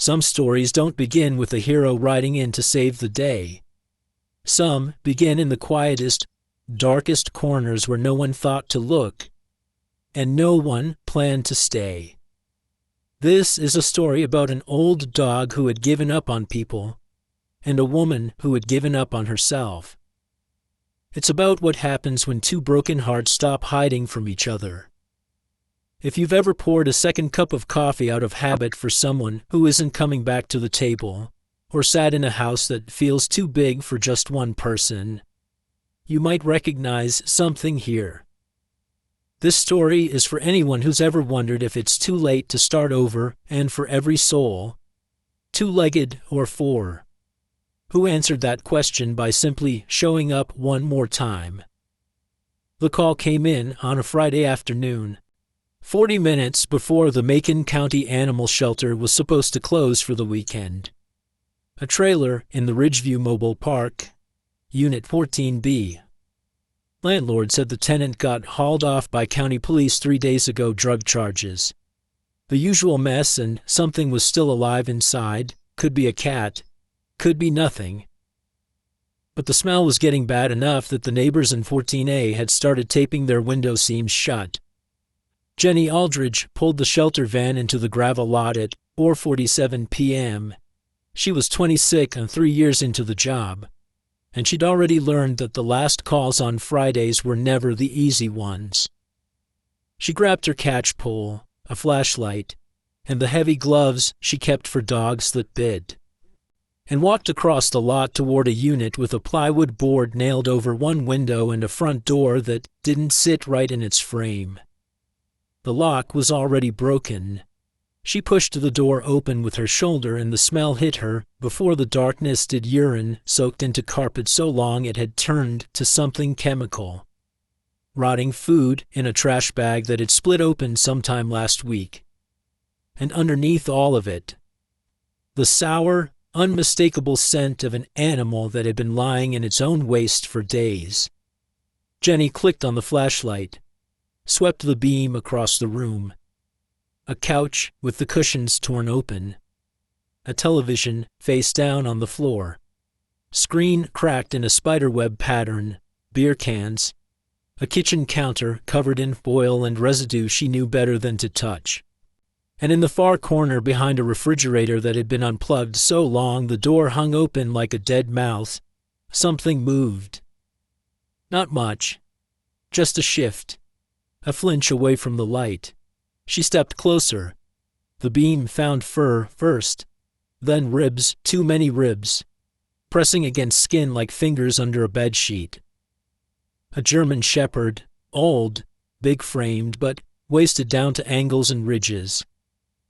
Some stories don't begin with a hero riding in to save the day. Some begin in the quietest, darkest corners where no one thought to look, and no one planned to stay. This is a story about an old dog who had given up on people, and a woman who had given up on herself. It's about what happens when two broken hearts stop hiding from each other. If you've ever poured a second cup of coffee out of habit for someone who isn't coming back to the table, or sat in a house that feels too big for just one person, you might recognize something here. This story is for anyone who's ever wondered if it's too late to start over, and for every soul, two-legged or four, who answered that question by simply showing up one more time. The call came in on a Friday afternoon, 40 minutes before the Macon County Animal Shelter was supposed to close for the weekend. A trailer in the Ridgeview Mobile Park, Unit 14B. Landlord said the tenant got hauled off by county police 3 days ago, drug charges. The usual mess, and something was still alive inside. Could be a cat, could be nothing. But the smell was getting bad enough that the neighbors in 14A had started taping their window seams shut. Jenny Aldridge pulled the shelter van into the gravel lot at 4:47 p.m. She was 26 and 3 years into the job, and she'd already learned that the last calls on Fridays were never the easy ones. She grabbed her catch pole, a flashlight, and the heavy gloves she kept for dogs that bit, and walked across the lot toward a unit with a plywood board nailed over one window and a front door that didn't sit right in its frame. The lock was already broken. She pushed the door open with her shoulder and the smell hit her before the darkness did. Urine soaked into carpet so long it had turned to something chemical. Rotting food in a trash bag that had split open sometime last week. And underneath all of it, the sour, unmistakable scent of an animal that had been lying in its own waste for days. Jenny clicked on the flashlight, swept the beam across the room. A couch with the cushions torn open. A television face down on the floor. Screen cracked in a spiderweb pattern. Beer cans. A kitchen counter covered in foil and residue she knew better than to touch. And in the far corner behind a refrigerator that had been unplugged so long the door hung open like a dead mouth, something moved. Not much. Just a shift. A flinch away from the light. She stepped closer. The beam found fur first, then ribs, too many ribs, pressing against skin like fingers under a bedsheet. A German shepherd, old, big-framed, but wasted down to angles and ridges,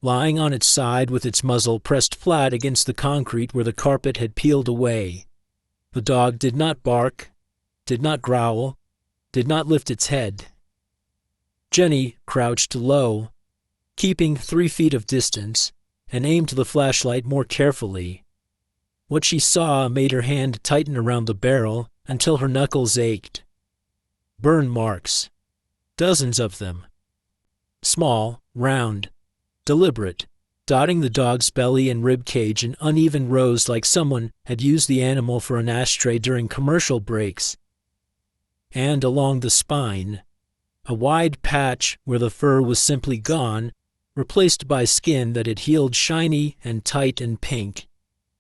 lying on its side with its muzzle pressed flat against the concrete where the carpet had peeled away. The dog did not bark, did not growl, did not lift its head. Jenny crouched low, keeping 3 feet of distance, and aimed the flashlight more carefully. What she saw made her hand tighten around the barrel until her knuckles ached. Burn marks. Dozens of them. Small, round, deliberate, dotting the dog's belly and rib cage in uneven rows like someone had used the animal for an ashtray during commercial breaks. And along the spine, a wide patch where the fur was simply gone, replaced by skin that had healed shiny and tight and pink,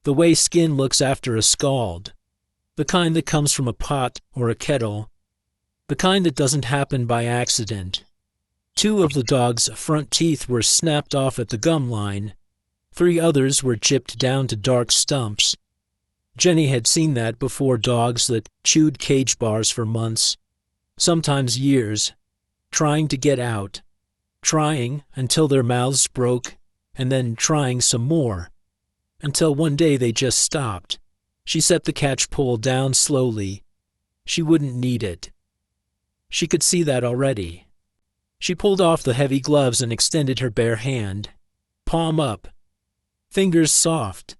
the way skin looks after a scald, the kind that comes from a pot or a kettle, the kind that doesn't happen by accident. 2 of the dog's front teeth were snapped off at the gum line. 3 others were chipped down to dark stumps. Jenny had seen that before. Dogs that chewed cage bars for months, sometimes years, trying to get out, trying until their mouths broke, and then trying some more, until one day they just stopped. She set the catch pole down slowly. She wouldn't need it. She could see that already. She pulled off the heavy gloves and extended her bare hand, palm up, fingers soft,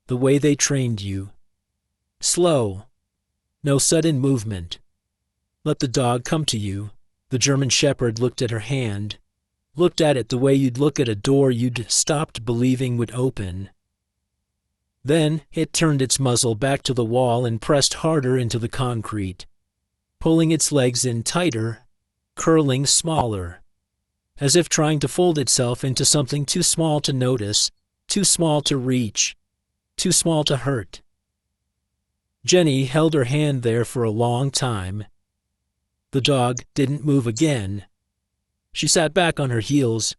the way they trained you. Slow, no sudden movement. Let the dog come to you. The German shepherd looked at her hand, looked at it the way you'd look at a door you'd stopped believing would open. Then it turned its muzzle back to the wall and pressed harder into the concrete, pulling its legs in tighter, curling smaller, as if trying to fold itself into something too small to notice, too small to reach, too small to hurt. Jenny held her hand there for a long time. The dog didn't move again. She sat back on her heels,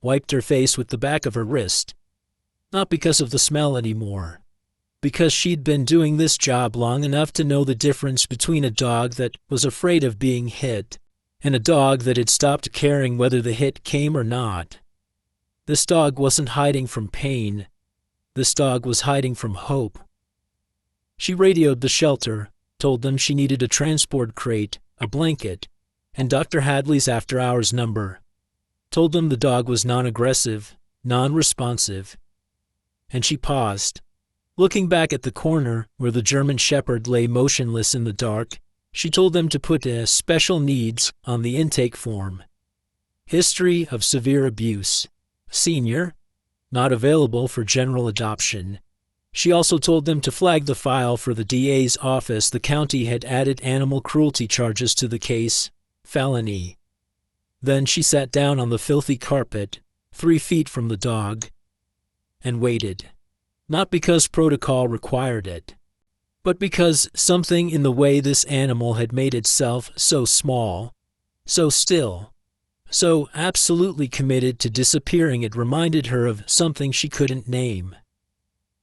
wiped her face with the back of her wrist. Not because of the smell anymore, because she'd been doing this job long enough to know the difference between a dog that was afraid of being hit and a dog that had stopped caring whether the hit came or not. This dog wasn't hiding from pain. This dog was hiding from hope. She radioed the shelter, told them she needed a transport crate, a blanket, and Dr. Hadley's after-hours number. Told them the dog was non-aggressive, non-responsive. And she paused. Looking back at the corner where the German Shepherd lay motionless in the dark, she told them to put special needs on the intake form. History of severe abuse. Senior. Not available for general adoption. She also told them to flag the file for the DA's office. The county had added animal cruelty charges to the case. Felony. Then she sat down on the filthy carpet, 3 feet from the dog, and waited. Not because protocol required it, but because something in the way this animal had made itself so small, so still, so absolutely committed to disappearing, it reminded her of something she couldn't name.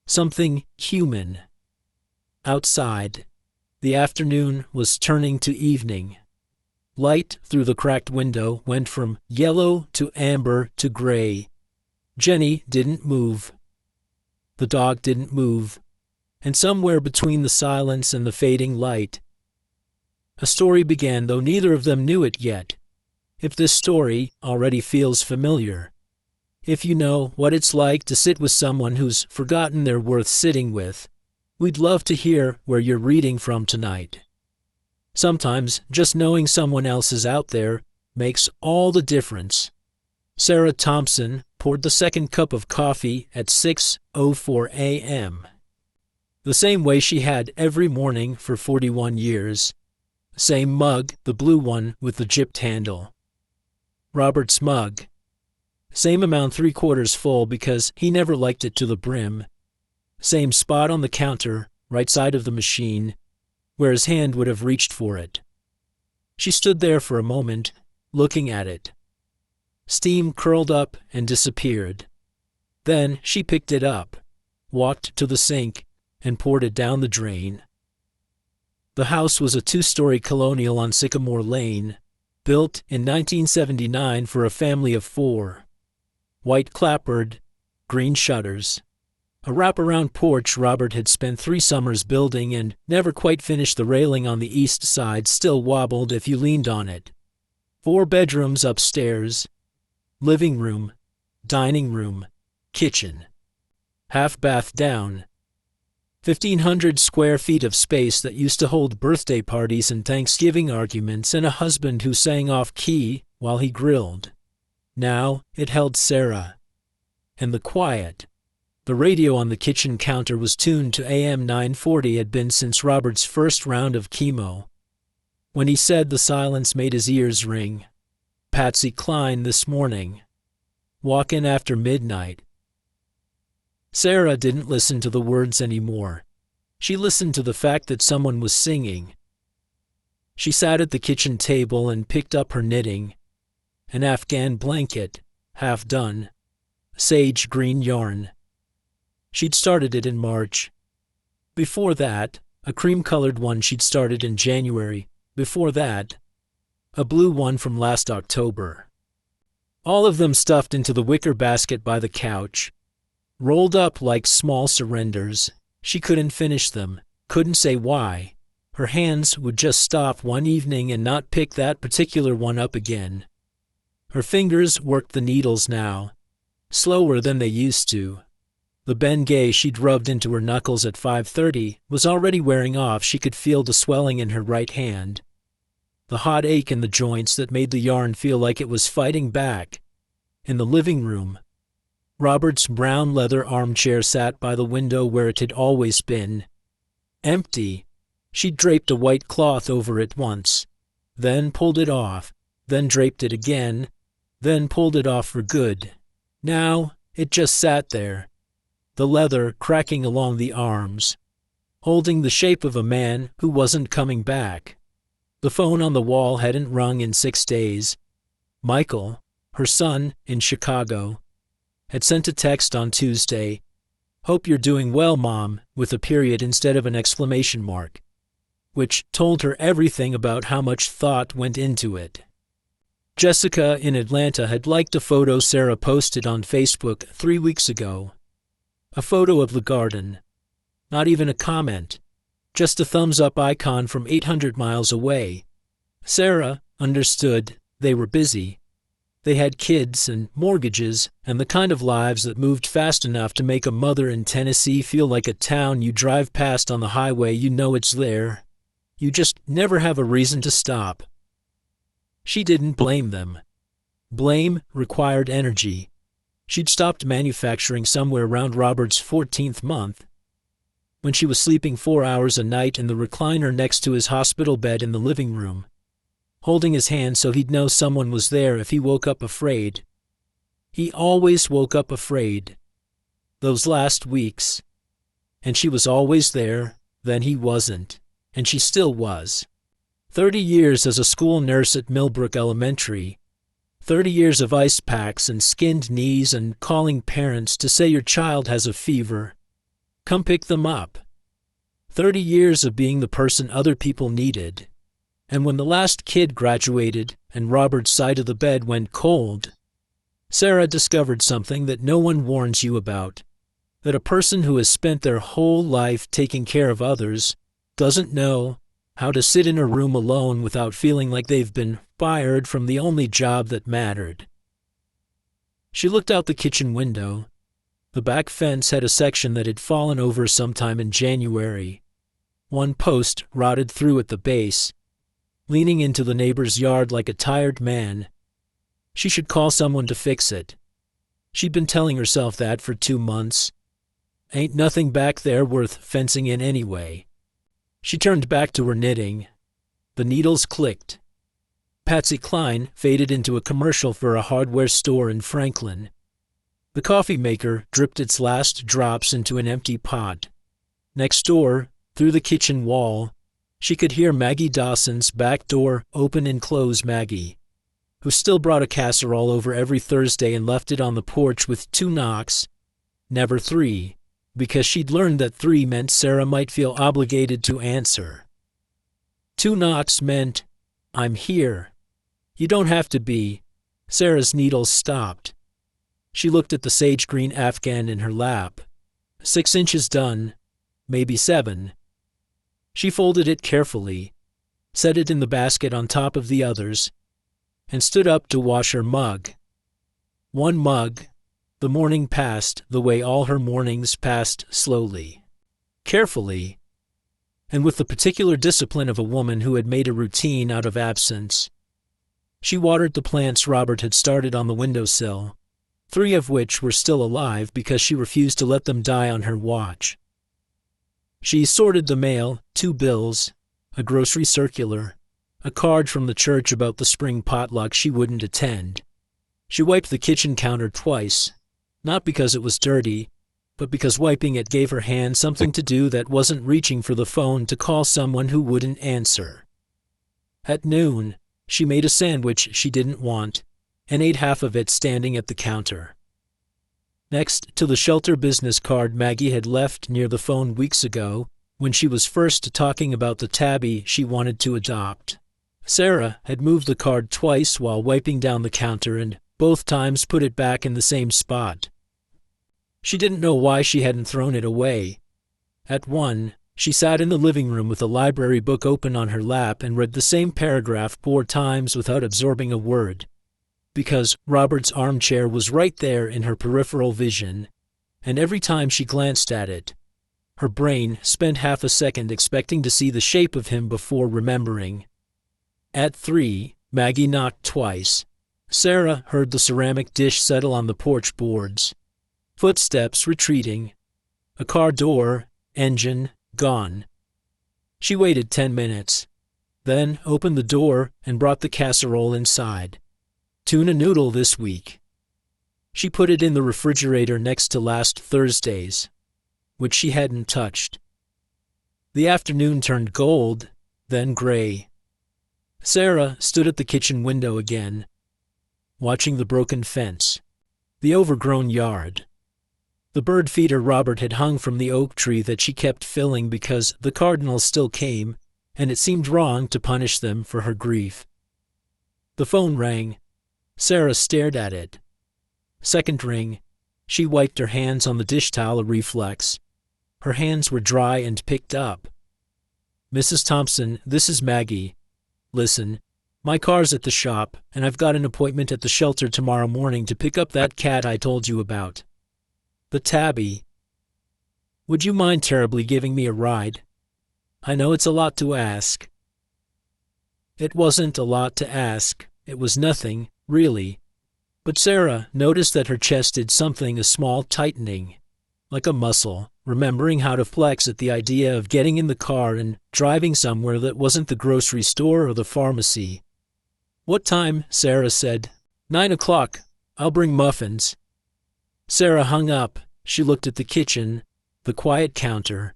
Something human. Outside, the afternoon was turning to evening. Light through the cracked window went from yellow to amber to gray. Jenny didn't move. The dog didn't move. And somewhere between the silence and the fading light, a story began, though neither of them knew it yet. If this story already feels familiar, if you know what it's like to sit with someone who's forgotten they're worth sitting with, we'd love to hear where you're reading from tonight. Sometimes just knowing someone else is out there makes all the difference. Sarah Thompson poured the second cup of coffee at 6:04 a.m. The same way she had every morning for 41 years. Same mug, the blue one with the gypped handle. Robert's mug. Same amount 3/4 full because he never liked it to the brim. Same spot on the counter, right side of the machine, where his hand would have reached for it. She stood there for a moment, looking at it. Steam curled up and disappeared. Then she picked it up, walked to the sink, and poured it down the drain. The house was a 2-story colonial on Sycamore Lane, built in 1979 for a family of 4. White clapboard, green shutters. A wraparound porch Robert had spent 3 summers building and never quite finished. The railing on the east side still wobbled if you leaned on it. 4 bedrooms upstairs. Living room, dining room, kitchen. Half bath down. 1,500 square feet of space that used to hold birthday parties and Thanksgiving arguments and a husband who sang off-key while he grilled. Now it held Sarah. And the quiet. The radio on the kitchen counter was tuned to AM 940, had been since Robert's first round of chemo. When he said, the silence made his ears ring. Patsy Cline this morning. Walkin' after midnight. Sarah didn't listen to the words anymore. She listened to the fact that someone was singing. She sat at the kitchen table and picked up her knitting. An Afghan blanket, half done. Sage green yarn. She'd started it in March. Before that, a cream-colored one she'd started in January. Before that, a blue one from last October. All of them stuffed into the wicker basket by the couch. Rolled up like small surrenders. She couldn't finish them, couldn't say why. Her hands would just stop one evening and not pick that particular one up again. Her fingers worked the needles now, slower than they used to. The Bengay she'd rubbed into her knuckles at 5:30 was already wearing off. She could feel the swelling in her right hand. The hot ache in the joints that made the yarn feel like it was fighting back. In the living room, Robert's brown leather armchair sat by the window where it had always been. Empty. She draped a white cloth over it once, then pulled it off, then draped it again, then pulled it off for good. Now, it just sat there, the leather cracking along the arms, holding the shape of a man who wasn't coming back. The phone on the wall hadn't rung in 6 days. Michael, her son in Chicago, had sent a text on Tuesday, "Hope you're doing well, Mom," with a period instead of an exclamation mark, which told her everything about how much thought went into it. Jessica in Atlanta had liked a photo Sarah posted on Facebook 3 weeks ago. A photo of the garden. Not even a comment. Just a thumbs-up icon from 800 miles away. Sarah understood they were busy. They had kids and mortgages and the kind of lives that moved fast enough to make a mother in Tennessee feel like a town you drive past on the highway. You know it's there. You just never have a reason to stop. She didn't blame them. Blame required energy. She'd stopped manufacturing somewhere around Robert's 14th month, when she was sleeping 4 hours a night in the recliner next to his hospital bed in the living room, holding his hand so he'd know someone was there if he woke up afraid. He always woke up afraid. Those last weeks. And she was always there, then he wasn't. And she still was. 30 years as a school nurse at Millbrook Elementary. 30 years of ice packs and skinned knees and calling parents to say your child has a fever. Come pick them up. 30 years of being the person other people needed. And when the last kid graduated and Robert's side of the bed went cold, Sarah discovered something that no one warns you about, that a person who has spent their whole life taking care of others doesn't know how to sit in a room alone without feeling like they've been fired from the only job that mattered. She looked out the kitchen window. The back fence had a section that had fallen over sometime in January. One post rotted through at the base, leaning into the neighbor's yard like a tired man. She should call someone to fix it. She'd been telling herself that for 2 months. Ain't nothing back there worth fencing in anyway. She turned back to her knitting. The needles clicked. Patsy Cline faded into a commercial for a hardware store in Franklin. The coffee maker dripped its last drops into an empty pot. Next door, through the kitchen wall, she could hear Maggie Dawson's back door open and close. Maggie, who still brought a casserole over every Thursday and left it on the porch with 2 knocks, never 3, because she'd learned that 3 meant Sarah might feel obligated to answer. 2 knocks meant, "I'm here. You don't have to be." Sarah's needles stopped. She looked at the sage green afghan in her lap. 6 inches done, maybe 7. She folded it carefully, set it in the basket on top of the others, and stood up to wash her mug. 1 mug. The morning passed the way all her mornings passed, slowly, carefully, and with the particular discipline of a woman who had made a routine out of absence. She watered the plants Robert had started on the windowsill, 3 of which were still alive because she refused to let them die on her watch. She sorted the mail, 2 bills, a grocery circular, a card from the church about the spring potluck she wouldn't attend. She wiped the kitchen counter twice, not because it was dirty, but because wiping it gave her hand something to do that wasn't reaching for the phone to call someone who wouldn't answer. At noon, she made a sandwich she didn't want, and ate half of it standing at the counter. Next to the shelter business card Maggie had left near the phone weeks ago, when she was first talking about the tabby she wanted to adopt. Sarah had moved the card twice while wiping down the counter and both times put it back in the same spot. She didn't know why she hadn't thrown it away. At one, she sat in the living room with a library book open on her lap and read the same paragraph 4 times without absorbing a word, because Robert's armchair was right there in her peripheral vision, and every time she glanced at it, her brain spent half a second expecting to see the shape of him before remembering. At 3, Maggie knocked twice. Sarah heard the ceramic dish settle on the porch boards. Footsteps retreating. A car door, engine, gone. She waited 10 minutes, then opened the door and brought the casserole inside. Tuna noodle this week. She put it in the refrigerator next to last Thursday's, which she hadn't touched. The afternoon turned gold, then gray. Sarah stood at the kitchen window again, watching the broken fence, the overgrown yard. The bird feeder Robert had hung from the oak tree that she kept filling because the cardinals still came, and it seemed wrong to punish them for her grief. The phone rang. Sarah stared at it. Second ring. She wiped her hands on the dish towel, a reflex. Her hands were dry and picked up. "Mrs. Thompson, this is Maggie. Listen, my car's at the shop, and I've got an appointment at the shelter tomorrow morning to pick up that cat I told you about. The tabby. Would you mind terribly giving me a ride? I know it's a lot to ask." It wasn't a lot to ask. It was nothing, really. But Sarah noticed that her chest did something, a small tightening, like a muscle, remembering how to flex at the idea of getting in the car and driving somewhere that wasn't the grocery store or the pharmacy. "What time?" Sarah said. 9 o'clock. I'll bring muffins." Sarah hung up. She looked at the kitchen, the quiet counter,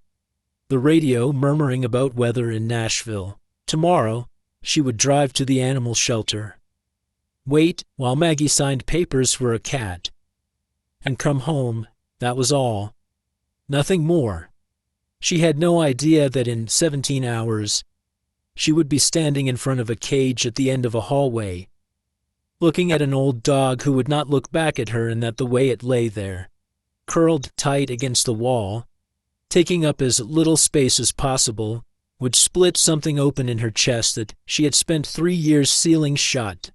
the radio murmuring about weather in Nashville. Tomorrow, she would drive to the animal shelter, wait while Maggie signed papers for a cat, and come home. That was all. Nothing more. She had no idea that in 17 hours, she would be standing in front of a cage at the end of a hallway, looking at an old dog who would not look back at her, and that the way it lay there, curled tight against the wall, taking up as little space as possible, would split something open in her chest that she had spent 3 years sealing shut.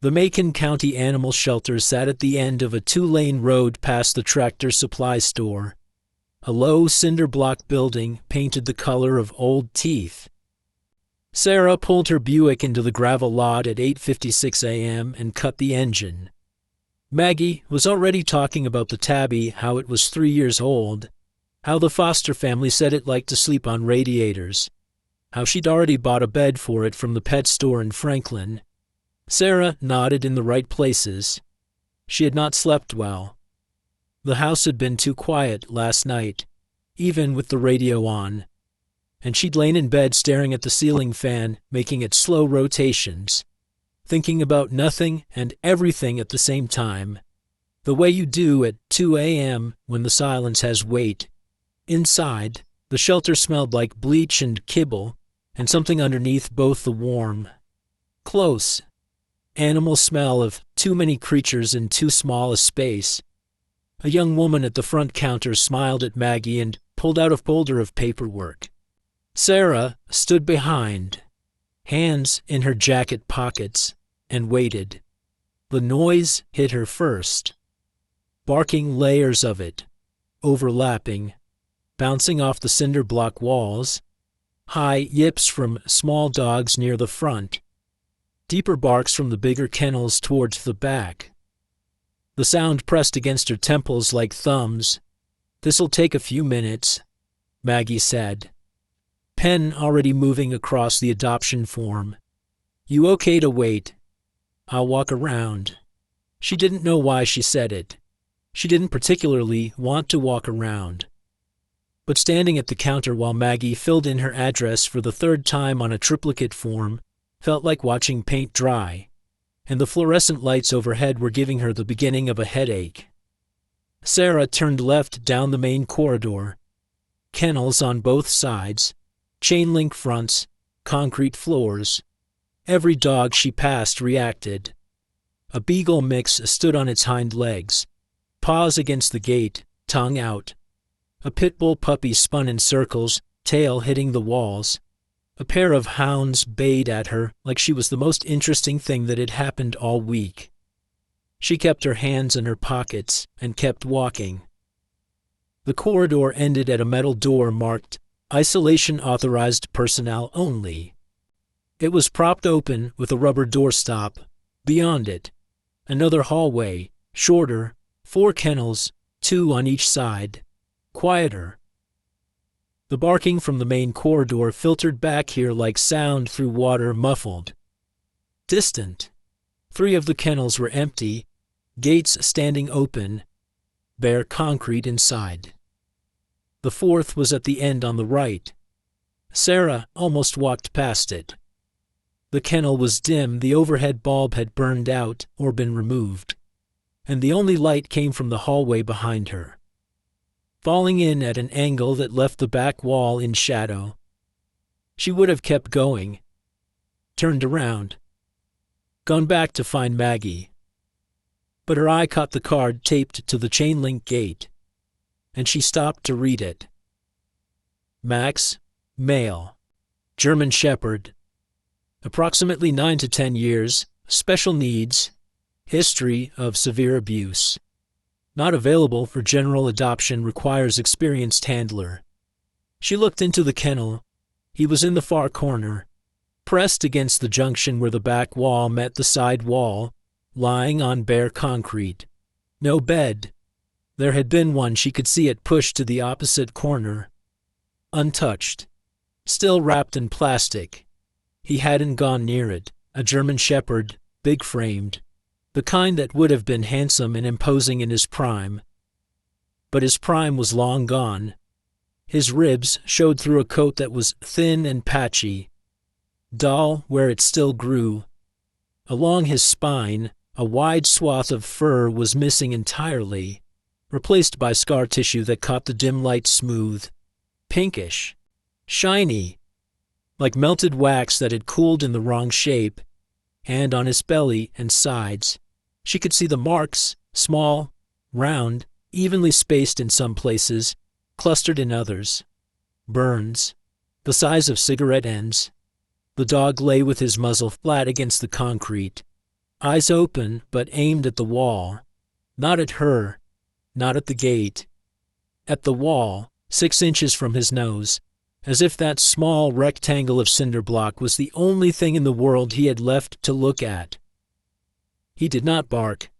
The Macon County Animal Shelter sat at the end of a 2-lane road past the Tractor Supply store. A low cinder block building painted the color of old teeth. Sarah pulled her Buick into the gravel lot at 8:56 a.m. and cut the engine. Maggie was already talking about the tabby, how it was 3 years old, how the foster family said it liked to sleep on radiators, how she'd already bought a bed for it from the pet store in Franklin. Sarah nodded in the right places. She had not slept well. The house had been too quiet last night, even with the radio on, and she'd lain in bed staring at the ceiling fan, making its slow rotations, thinking about nothing and everything at the same time, the way you do at 2 a.m. when the silence has weight. Inside, the shelter smelled like bleach and kibble, and something underneath both, the warm, close, animal smell of too many creatures in too small a space. A young woman at the front counter smiled at Maggie and pulled out a folder of paperwork. Sarah stood behind, hands in her jacket pockets, and waited. The noise hit her first. Barking layers of it, overlapping, bouncing off the cinder block walls, high yips from small dogs near the front, deeper barks from the bigger kennels towards the back. The sound pressed against her temples like thumbs. "This'll take a few minutes," Maggie said. Pen already moving across the adoption form. "You okay to wait? I'll walk around." She didn't know why she said it. She didn't particularly want to walk around. But standing at the counter while Maggie filled in her address for the 3rd time on a triplicate form felt like watching paint dry, and the fluorescent lights overhead were giving her the beginning of a headache. Sarah turned left down the main corridor. Kennels on both sides, chain-link fronts, concrete floors. Every dog she passed reacted. A beagle mix stood on its hind legs, paws against the gate, tongue out. A pit bull puppy spun in circles, tail hitting the walls. A pair of hounds bayed at her like she was the most interesting thing that had happened all week. She kept her hands in her pockets and kept walking. The corridor ended at a metal door marked "Isolation Authorized Personnel Only." It was propped open with a rubber doorstop. Beyond it, another hallway, shorter, 4 kennels, two on each side, quieter. The barking from the main corridor filtered back here like sound through water, muffled, distant. 3 of the kennels were empty, gates standing open, bare concrete inside. The 4th was at the end on the right. Sarah almost walked past it. The kennel was dim, the overhead bulb had burned out or been removed, and the only light came from the hallway behind her, falling in at an angle that left the back wall in shadow. She would have kept going, turned around, gone back to find Maggie. But her eye caught the card taped to the chain-link gate, and she stopped to read it. Max, male, German Shepherd, approximately 9 to 10 years, special needs, history of severe abuse. Not available for general adoption, requires experienced handler. She looked into the kennel. He was in the far corner, pressed against the junction where the back wall met the side wall, lying on bare concrete. No bed. There had been one, she could see it pushed to the opposite corner. Untouched. Still wrapped in plastic. He hadn't gone near it. A German Shepherd, big-framed. The kind that would have been handsome and imposing in his prime. But his prime was long gone. His ribs showed through a coat that was thin and patchy, dull where it still grew. Along his spine, a wide swath of fur was missing entirely, replaced by scar tissue that caught the dim light smooth, pinkish, shiny, like melted wax that had cooled in the wrong shape, and on his belly and sides. She could see the marks, small, round, evenly spaced in some places, clustered in others. Burns, the size of cigarette ends. The dog lay with his muzzle flat against the concrete, eyes open but aimed at the wall. Not at her, not at the gate. At the wall, 6 inches from his nose, as if that small rectangle of cinder block was the only thing in the world he had left to look at. He did not bark.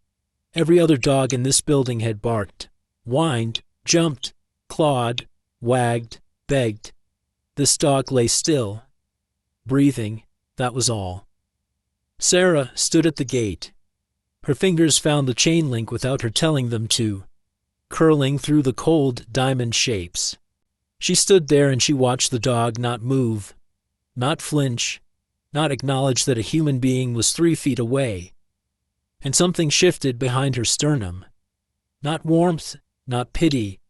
Every other dog in this building had barked, whined, jumped, clawed, wagged, begged. This dog lay still, breathing, that was all. Sarah stood at the gate. Her fingers found the chain link without her telling them to, curling through the cold diamond shapes. She stood there and she watched the dog not move, not flinch, not acknowledge that a human being was 3 feet away. And something shifted behind her sternum. Not warmth, not pity.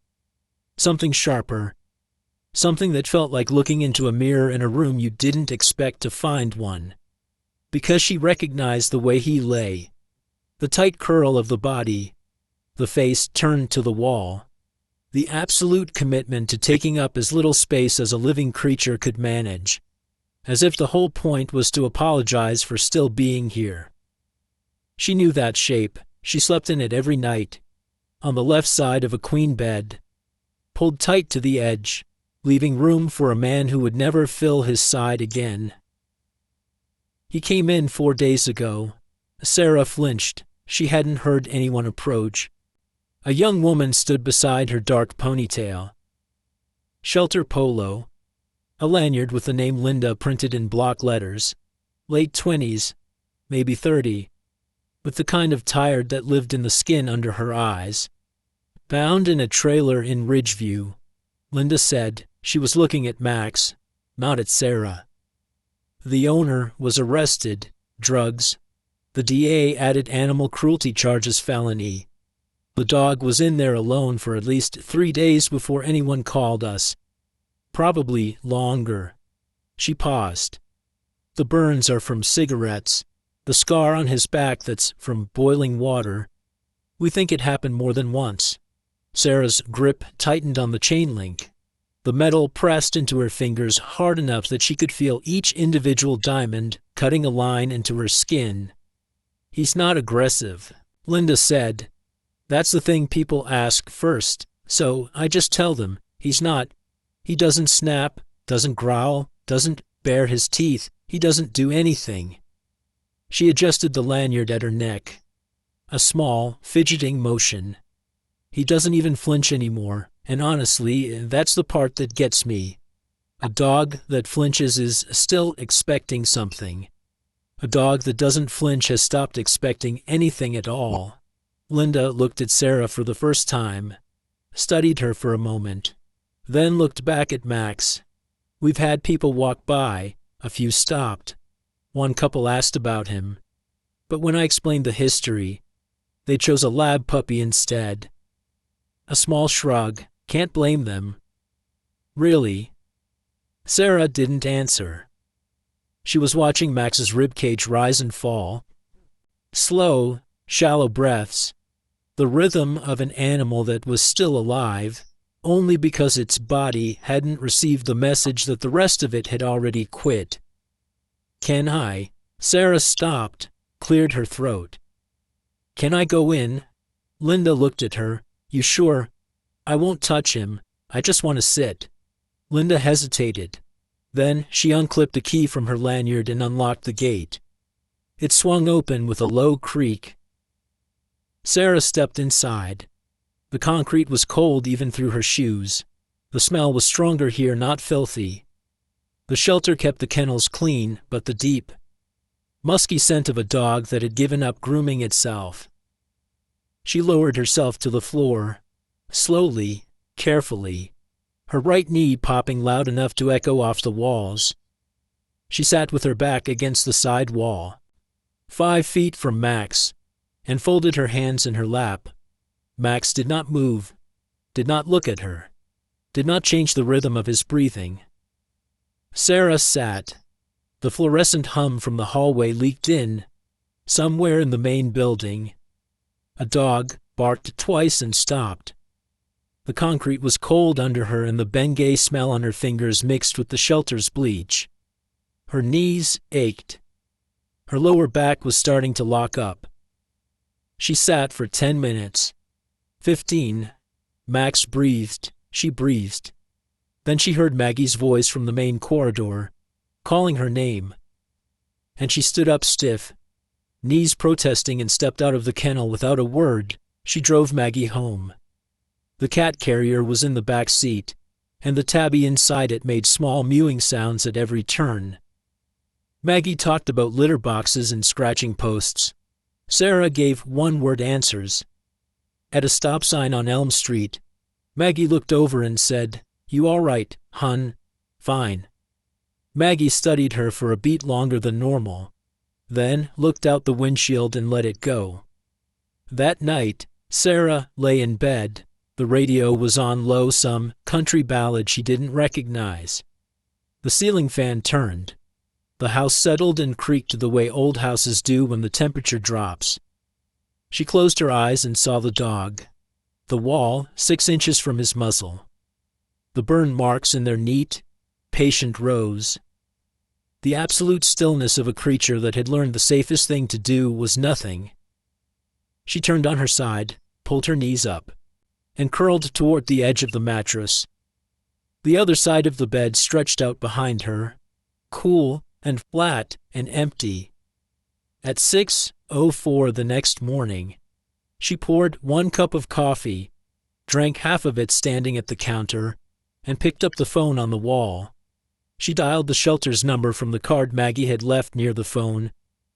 Something sharper. Something that felt like looking into a mirror in a room you didn't expect to find one. Because she recognized the way he lay. The tight curl of the body. The face turned to the wall. The absolute commitment to taking up as little space as a living creature could manage. As if the whole point was to apologize for still being here. She knew that shape. She slept in it every night. On the left side of a queen bed. Pulled tight to the edge, leaving room for a man who would never fill his side again. He came in 4 days ago. Sarah flinched. She hadn't heard anyone approach. A young woman stood beside her dark ponytail. Shelter polo. A lanyard with the name Linda printed in block letters. Late 20s, maybe 30. With the kind of tired that lived in the skin under her eyes. Bound in a trailer in Ridgeview. Linda said she was looking at Max, not at Sarah. The owner was arrested, drugs. The DA added animal cruelty charges, felony. The dog was in there alone for at least 3 days before anyone called us. Probably longer. She paused. The burns are from cigarettes. The scar on his back that's from boiling water. We think it happened more than once. Sarah's grip tightened on the chain link. The metal pressed into her fingers hard enough that she could feel each individual diamond cutting a line into her skin. He's not aggressive, Linda said. That's the thing people ask first, so I just tell them, he's not. He doesn't snap, doesn't growl, doesn't bare his teeth, he doesn't do anything. She adjusted the lanyard at her neck. A small, fidgeting motion. He doesn't even flinch anymore, and honestly, that's the part that gets me. A dog that flinches is still expecting something. A dog that doesn't flinch has stopped expecting anything at all. Linda looked at Sarah for the first time, studied her for a moment, then looked back at Max. We've had people walk by, a few stopped. One couple asked about him. But when I explained the history, they chose a lab puppy instead. A small shrug. Can't blame them. Really? Sarah didn't answer. She was watching Max's ribcage rise and fall. Slow, shallow breaths. The rhythm of an animal that was still alive, only because its body hadn't received the message that the rest of it had already quit. Can I? Sarah stopped, cleared her throat. Can I go in? Linda looked at her. You sure? I won't touch him. I just want to sit. Linda hesitated. Then she unclipped a key from her lanyard and unlocked the gate. It swung open with a low creak. Sarah stepped inside. The concrete was cold even through her shoes. The smell was stronger here, not filthy. The shelter kept the kennels clean, but the deep, musky scent of a dog that had given up grooming itself. She lowered herself to the floor, slowly, carefully, her right knee popping loud enough to echo off the walls. She sat with her back against the side wall, 5 feet from Max, and folded her hands in her lap. Max did not move, did not look at her, did not change the rhythm of his breathing. Sarah sat. The fluorescent hum from the hallway leaked in, somewhere in the main building. A dog barked twice and stopped. The concrete was cold under her and the Bengay smell on her fingers mixed with the shelter's bleach. Her knees ached. Her lower back was starting to lock up. She sat for 10 minutes. 15. Max breathed. She breathed. Then she heard Maggie's voice from the main corridor, calling her name. And she stood up stiff, knees protesting, and stepped out of the kennel without a word. She drove Maggie home. The cat carrier was in the back seat, and the tabby inside it made small mewing sounds at every turn. Maggie talked about litter boxes and scratching posts. Sarah gave one-word answers. At a stop sign on Elm Street, Maggie looked over and said, "You all right, hun?" "Fine." Maggie studied her for a beat longer than normal, then looked out the windshield and let it go. That night, Sarah lay in bed. The radio was on low, some country ballad she didn't recognize. The ceiling fan turned. The house settled and creaked the way old houses do when the temperature drops. She closed her eyes and saw the dog. The wall, 6 inches from his muzzle. The burn marks in their neat, patient rows. The absolute stillness of a creature that had learned the safest thing to do was nothing. She turned on her side, pulled her knees up, and curled toward the edge of the mattress. The other side of the bed stretched out behind her, cool and flat and empty. At 6:04 the next morning, she poured 1 cup of coffee, drank half of it standing at the counter, and picked up the phone on the wall. She dialed the shelter's number from the card Maggie had left near the phone,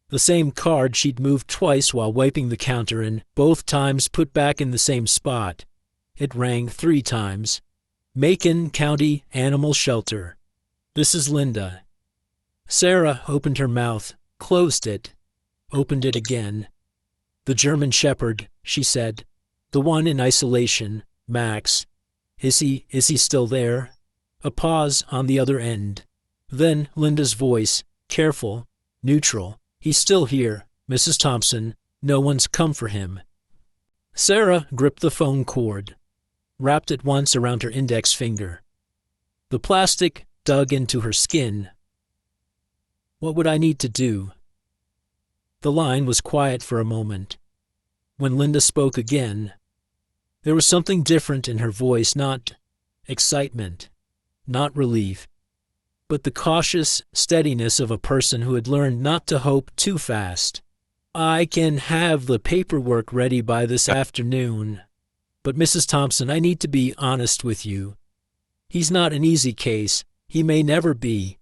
the same card she'd moved twice while wiping the counter and both times put back in the same spot. It rang 3 times. Macon County Animal Shelter. "This is Linda." Sarah opened her mouth, closed it, opened it again. "The German Shepherd," she said. "The one in isolation, Max. Is he still there?" A pause on the other end. Then Linda's voice, careful, neutral. "He's still here, Mrs. Thompson. No one's come for him." Sarah gripped the phone cord, wrapped it once around her index finger. The plastic dug into her skin. What would I need to do? The line was quiet for a moment. When Linda spoke again, there was something different in her voice, not excitement, not relief, but the cautious steadiness of a person who had learned not to hope too fast. "I can have the paperwork ready by this afternoon." But Mrs. Thompson, I need to be honest with you. He's not an easy case. He may never be.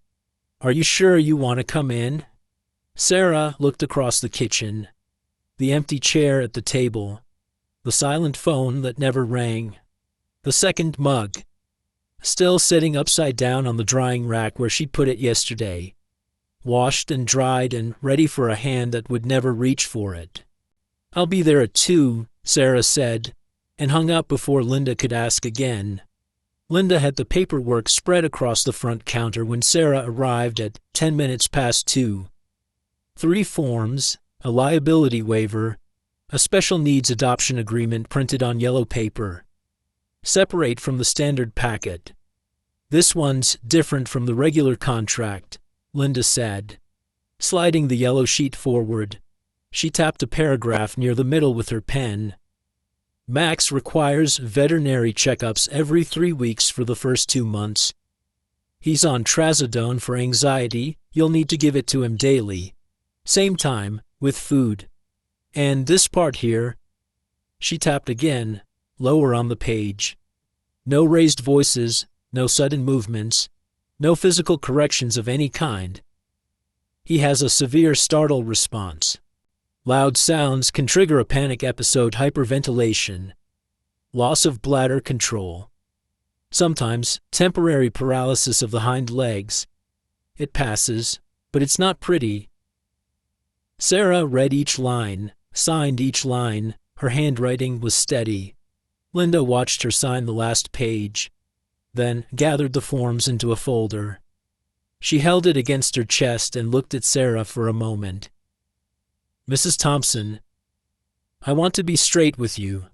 Are you sure you want to come in?" Sarah looked across the kitchen. The empty chair at the table. The silent phone that never rang. The second mug, still sitting upside down on the drying rack where she'd put it yesterday. Washed and dried and ready for a hand that would never reach for it. "I'll be there at 2, Sarah said, and hung up before Linda could ask again. Linda had the paperwork spread across the front counter when Sarah arrived at 10 minutes past 2. 3 forms, a liability waiver, a special needs adoption agreement printed on yellow paper. Separate from the standard packet. "This one's different from the regular contract," Linda said. Sliding the yellow sheet forward, she tapped a paragraph near the middle with her pen. "Max requires veterinary checkups every 3 weeks for the first 2 months. He's on trazodone for anxiety. You'll need to give it to him daily. Same time, with food. And this part here," she tapped again, lower on the page. "No raised voices, no sudden movements, no physical corrections of any kind. He has a severe startle response. Loud sounds can trigger a panic episode, hyperventilation, loss of bladder control, sometimes temporary paralysis of the hind legs. It passes, but it's not pretty." Sarah read each line, signed each line. Her handwriting was steady. Linda watched her sign the last page, then gathered the forms into a folder. She held it against her chest and looked at Sarah for a moment. "Mrs. Thompson, I want to be straight with you.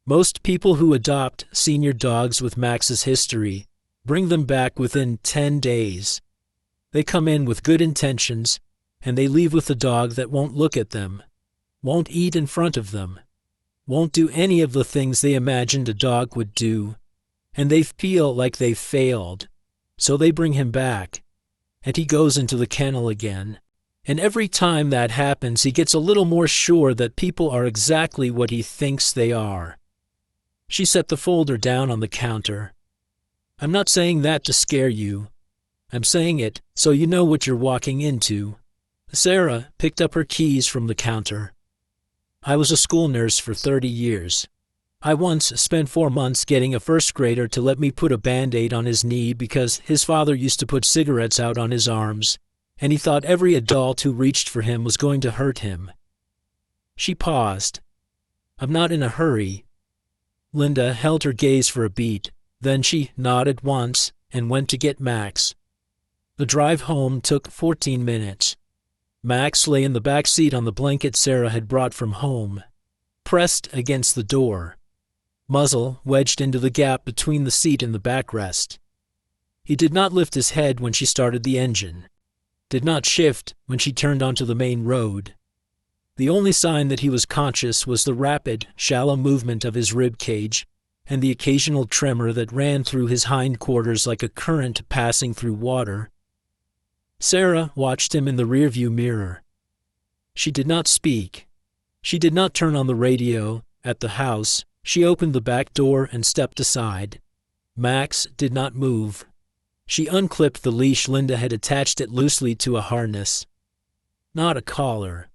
Most people who adopt senior dogs with Max's history bring them back within 10 days. They come in with good intentions, and they leave with a dog that won't look at them, won't eat in front of them, won't do any of the things they imagined a dog would do, and they feel like they've failed. So they bring him back, and he goes into the kennel again. And every time that happens, he gets a little more sure that people are exactly what he thinks they are." She set the folder down on the counter. "I'm not saying that to scare you. I'm saying it so you know what you're walking into." Sarah picked up her keys from the counter. "I was a school nurse for 30 years. I once spent 4 months getting a first grader to let me put a Band-Aid on his knee because his father used to put cigarettes out on his arms, and he thought every adult who reached for him was going to hurt him." She paused. "I'm not in a hurry." Linda held her gaze for a beat. Then she nodded once and went to get Max. The drive home took 14 minutes. Max lay in the back seat on the blanket Sarah had brought from home, pressed against the door, muzzle wedged into the gap between the seat and the backrest. He did not lift his head when she started the engine, did not shift when she turned onto the main road. The only sign that he was conscious was the rapid, shallow movement of his rib cage and the occasional tremor that ran through his hindquarters like a current passing through water. Sarah watched him in the rearview mirror. She did not speak. She did not turn on the radio. At the house, she opened the back door and stepped aside. Max did not move. She unclipped the leash. Linda had attached it loosely to a harness. Not a collar,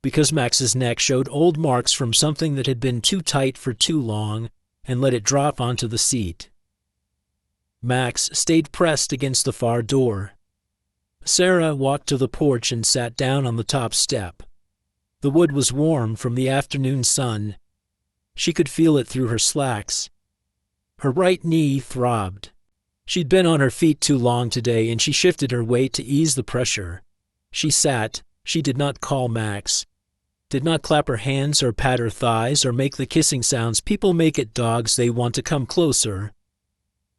because Max's neck showed old marks from something that had been too tight for too long, and let it drop onto the seat. Max stayed pressed against the far door. Sarah walked to the porch and sat down on the top step. The wood was warm from the afternoon sun. She could feel it through her slacks. Her right knee throbbed. She'd been on her feet too long today, and she shifted her weight to ease the pressure. She sat. She did not call Max, did not clap her hands or pat her thighs or make the kissing sounds people make at dogs they want to come closer.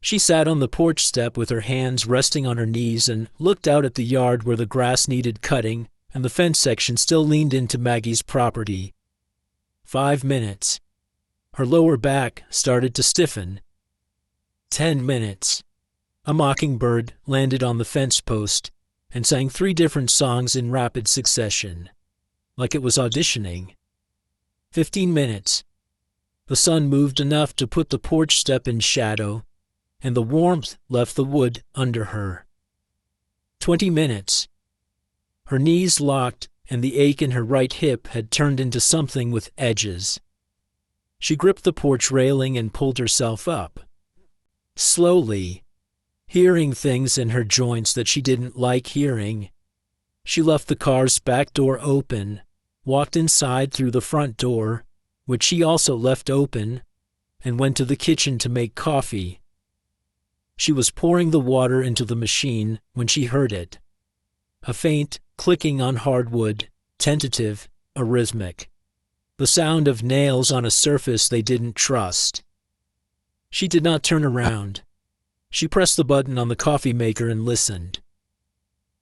She sat on the porch step with her hands resting on her knees and looked out at the yard where the grass needed cutting and the fence section still leaned into Maggie's property. 5 minutes. Her lower back started to stiffen. 10 minutes. A mockingbird landed on the fence post and sang 3 different songs in rapid succession, like it was auditioning. 15 minutes. The sun moved enough to put the porch step in shadow, and the warmth left the wood under her. 20 minutes. Her knees locked, and the ache in her right hip had turned into something with edges. She gripped the porch railing and pulled herself up. Slowly, hearing things in her joints that she didn't like hearing, she left the car's back door open, walked inside through the front door, which she also left open, and went to the kitchen to make coffee. She was pouring the water into the machine when she heard it. A faint clicking on hardwood, tentative, arrhythmic. The sound of nails on a surface they didn't trust. She did not turn around. She pressed the button on the coffee maker and listened.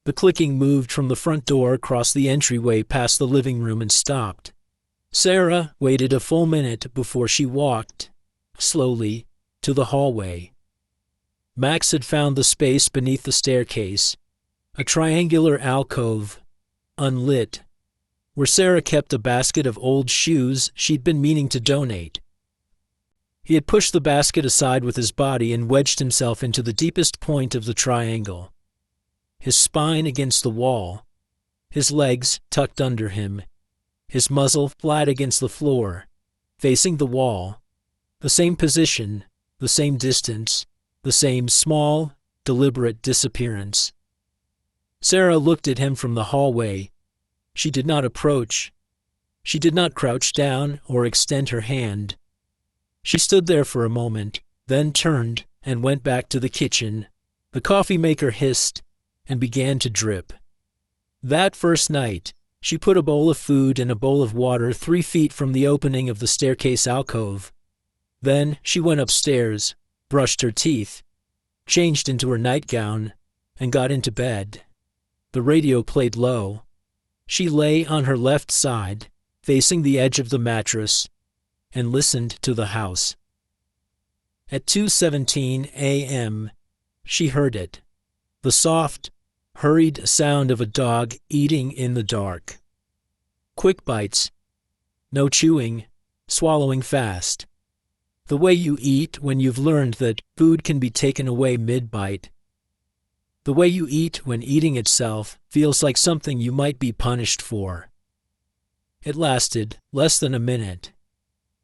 The clicking moved from the front door across the entryway past the living room and stopped. Sarah waited a full minute before she walked, slowly, to the hallway. Max had found the space beneath the staircase, a triangular alcove, unlit, where Sarah kept a basket of old shoes she'd been meaning to donate. He had pushed the basket aside with his body and wedged himself into the deepest point of the triangle. His spine against the wall, his legs tucked under him, his muzzle flat against the floor, facing the wall, the same position, the same distance, the same small, deliberate disappearance. Sarah looked at him from the hallway. She did not approach. She did not crouch down or extend her hand. She stood there for a moment, then turned and went back to the kitchen. The coffee maker hissed and began to drip. That first night, she put a bowl of food and a bowl of water 3 feet from the opening of the staircase alcove. Then she went upstairs, brushed her teeth, changed into her nightgown, and got into bed. The radio played low. She lay on her left side, facing the edge of the mattress, and listened to the house. At 2:17 a.m., she heard it, the soft, hurried sound of a dog eating in the dark. Quick bites, no chewing, swallowing fast. The way you eat when you've learned that food can be taken away mid-bite. The way you eat when eating itself feels like something you might be punished for. It lasted less than a minute.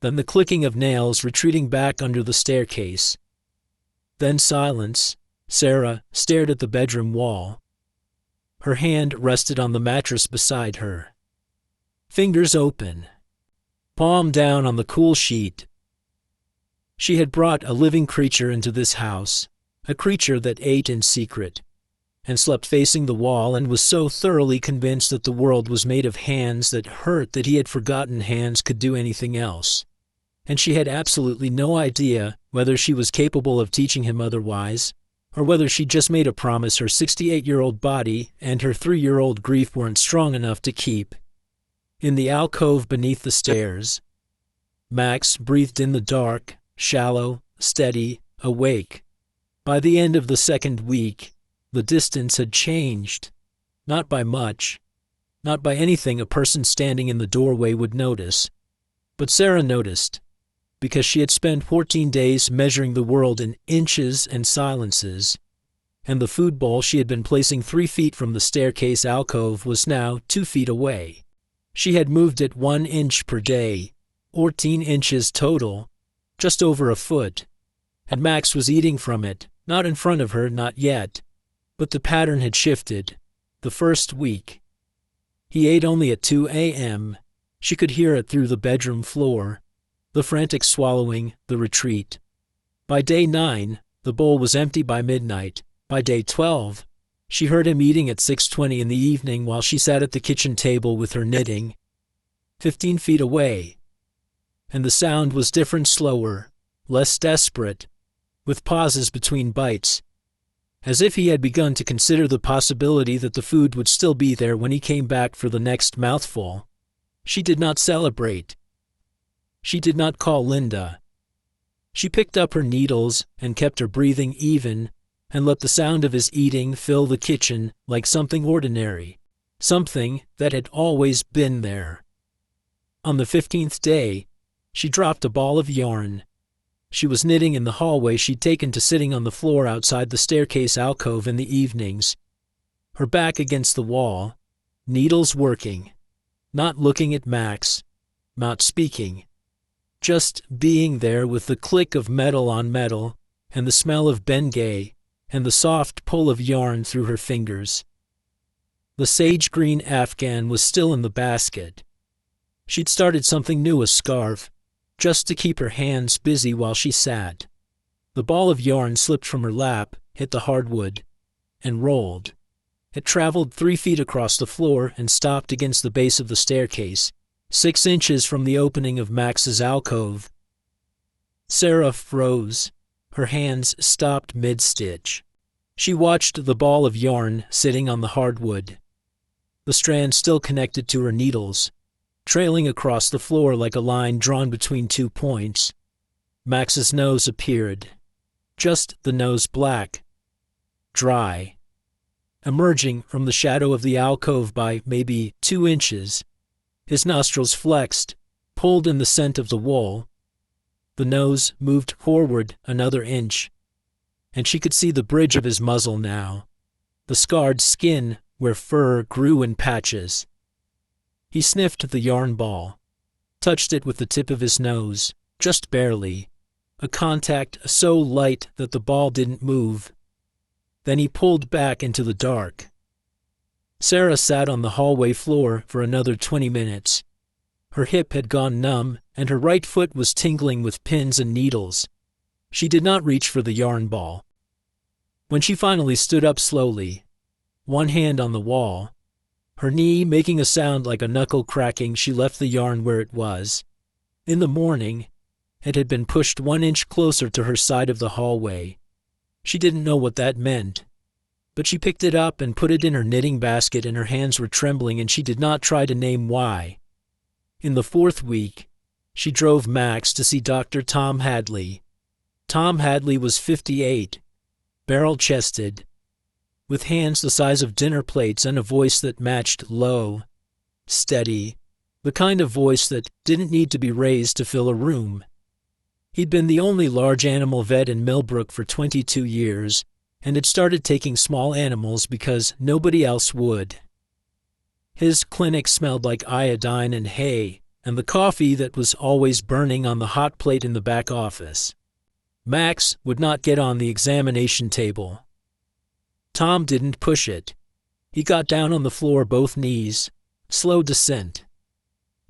Then the clicking of nails retreating back under the staircase. Then silence. Sarah stared at the bedroom wall. Her hand rested on the mattress beside her. Fingers open. Palm down on the cool sheet. She had brought a living creature into this house, a creature that ate in secret, and slept facing the wall and was so thoroughly convinced that the world was made of hands that hurt that he had forgotten hands could do anything else. And she had absolutely no idea whether she was capable of teaching him otherwise, or whether she just made a promise her 68-year-old body and her 3-year-old grief weren't strong enough to keep. In the alcove beneath the stairs, Max breathed in the dark, shallow, steady, awake. By the end of the second week, the distance had changed. Not by much. Not by anything a person standing in the doorway would notice. But Sarah noticed, because she had spent 14 days measuring the world in inches and silences, and the food bowl she had been placing 3 feet from the staircase alcove was now 2 feet away. She had moved it 1 inch per day, 14 inches total, just over a foot, and Max was eating from it, not in front of her, not yet, but the pattern had shifted, the first week. He ate only at 2 a.m. She could hear it through the bedroom floor, the frantic swallowing, the retreat. By day 9, the bowl was empty by midnight. By day 12, she heard him eating at 6:20 in the evening while she sat at the kitchen table with her knitting, 15 feet away. And the sound was different, slower, less desperate, with pauses between bites, as if he had begun to consider the possibility that the food would still be there when he came back for the next mouthful. She did not celebrate. She did not call Linda. She picked up her needles and kept her breathing even and let the sound of his eating fill the kitchen like something ordinary, something that had always been there. On the 15th day, She dropped a ball of yarn. She was knitting in the hallway she'd taken to sitting on the floor outside the staircase alcove in the evenings. Her back against the wall, needles working, not looking at Max, not speaking. Just being there with the click of metal on metal, and the smell of Bengay, and the soft pull of yarn through her fingers. The sage-green Afghan was still in the basket. She'd started something new, a scarf, just to keep her hands busy while she sat. The ball of yarn slipped from her lap, hit the hardwood, and rolled. It traveled 3 feet across the floor and stopped against the base of the staircase, 6 inches from the opening of Max's alcove. Sarah froze. Her hands stopped mid-stitch. She watched the ball of yarn sitting on the hardwood, the strand still connected to her needles, trailing across the floor like a line drawn between 2 points. Max's nose appeared. Just the nose, black, dry. Emerging from the shadow of the alcove by maybe 2 inches, his nostrils flexed, pulled in the scent of the wool. The nose moved forward another inch, and she could see the bridge of his muzzle now, the scarred skin where fur grew in patches. He sniffed the yarn ball, touched it with the tip of his nose, just barely, a contact so light that the ball didn't move. Then he pulled back into the dark. Sarah sat on the hallway floor for another 20 minutes. Her hip had gone numb, and her right foot was tingling with pins and needles. She did not reach for the yarn ball. When she finally stood up slowly, one hand on the wall, her knee making a sound like a knuckle cracking, she left the yarn where it was. In the morning, it had been pushed 1 inch closer to her side of the hallway. She didn't know what that meant, but she picked it up and put it in her knitting basket, and her hands were trembling, and she did not try to name why. In the 4th week, she drove Max to see Dr. Tom Hadley. Tom Hadley was 58, barrel-chested, with hands the size of dinner plates and a voice that matched low, steady, the kind of voice that didn't need to be raised to fill a room. He'd been the only large animal vet in Millbrook for 22 years, and had started taking small animals because nobody else would. His clinic smelled like iodine and hay, and the coffee that was always burning on the hot plate in the back office. Max would not get on the examination table. Tom didn't push it. He got down on the floor, both knees, slow descent.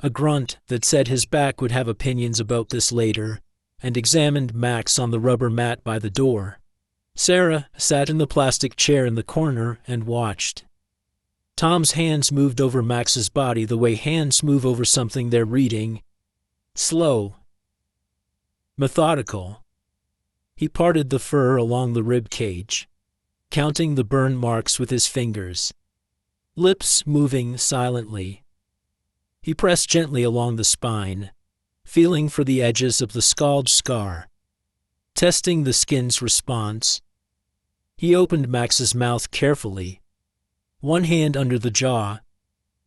A grunt that said his back would have opinions about this later, and examined Max on the rubber mat by the door. Sarah sat in the plastic chair in the corner and watched. Tom's hands moved over Max's body the way hands move over something they're reading. Slow. Methodical. He parted the fur along the rib cage, counting the burn marks with his fingers, lips moving silently. He pressed gently along the spine, feeling for the edges of the scald scar, testing the skin's response. He opened Max's mouth carefully, one hand under the jaw,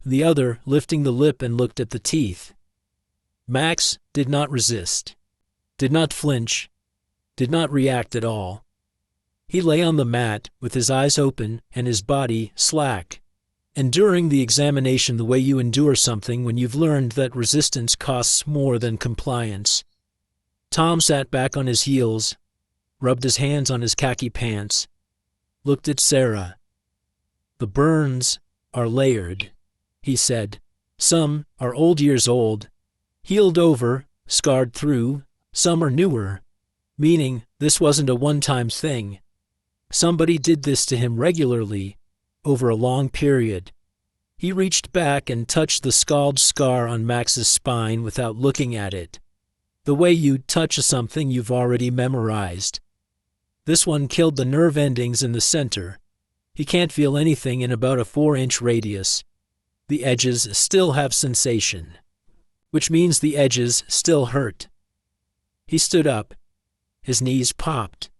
the other lifting the lip, and looked at the teeth. Max did not resist, did not flinch, did not react at all. He lay on the mat with his eyes open and his body slack, enduring the examination the way you endure something when you've learned that resistance costs more than compliance. Tom sat back on his heels, rubbed his hands on his khaki pants, looked at Sarah. "The burns are layered," he said. "Some are old years old, healed over, scarred through. Some are newer, meaning this wasn't a one-time thing. Somebody did this to him regularly, over a long period." He reached back and touched the scald scar on Max's spine without looking at it, the way you'd touch something you've already memorized. This one killed the nerve endings in the center. He can't feel anything in about a 4-inch radius. The edges still have sensation, which means the edges still hurt. He stood up. His knees popped.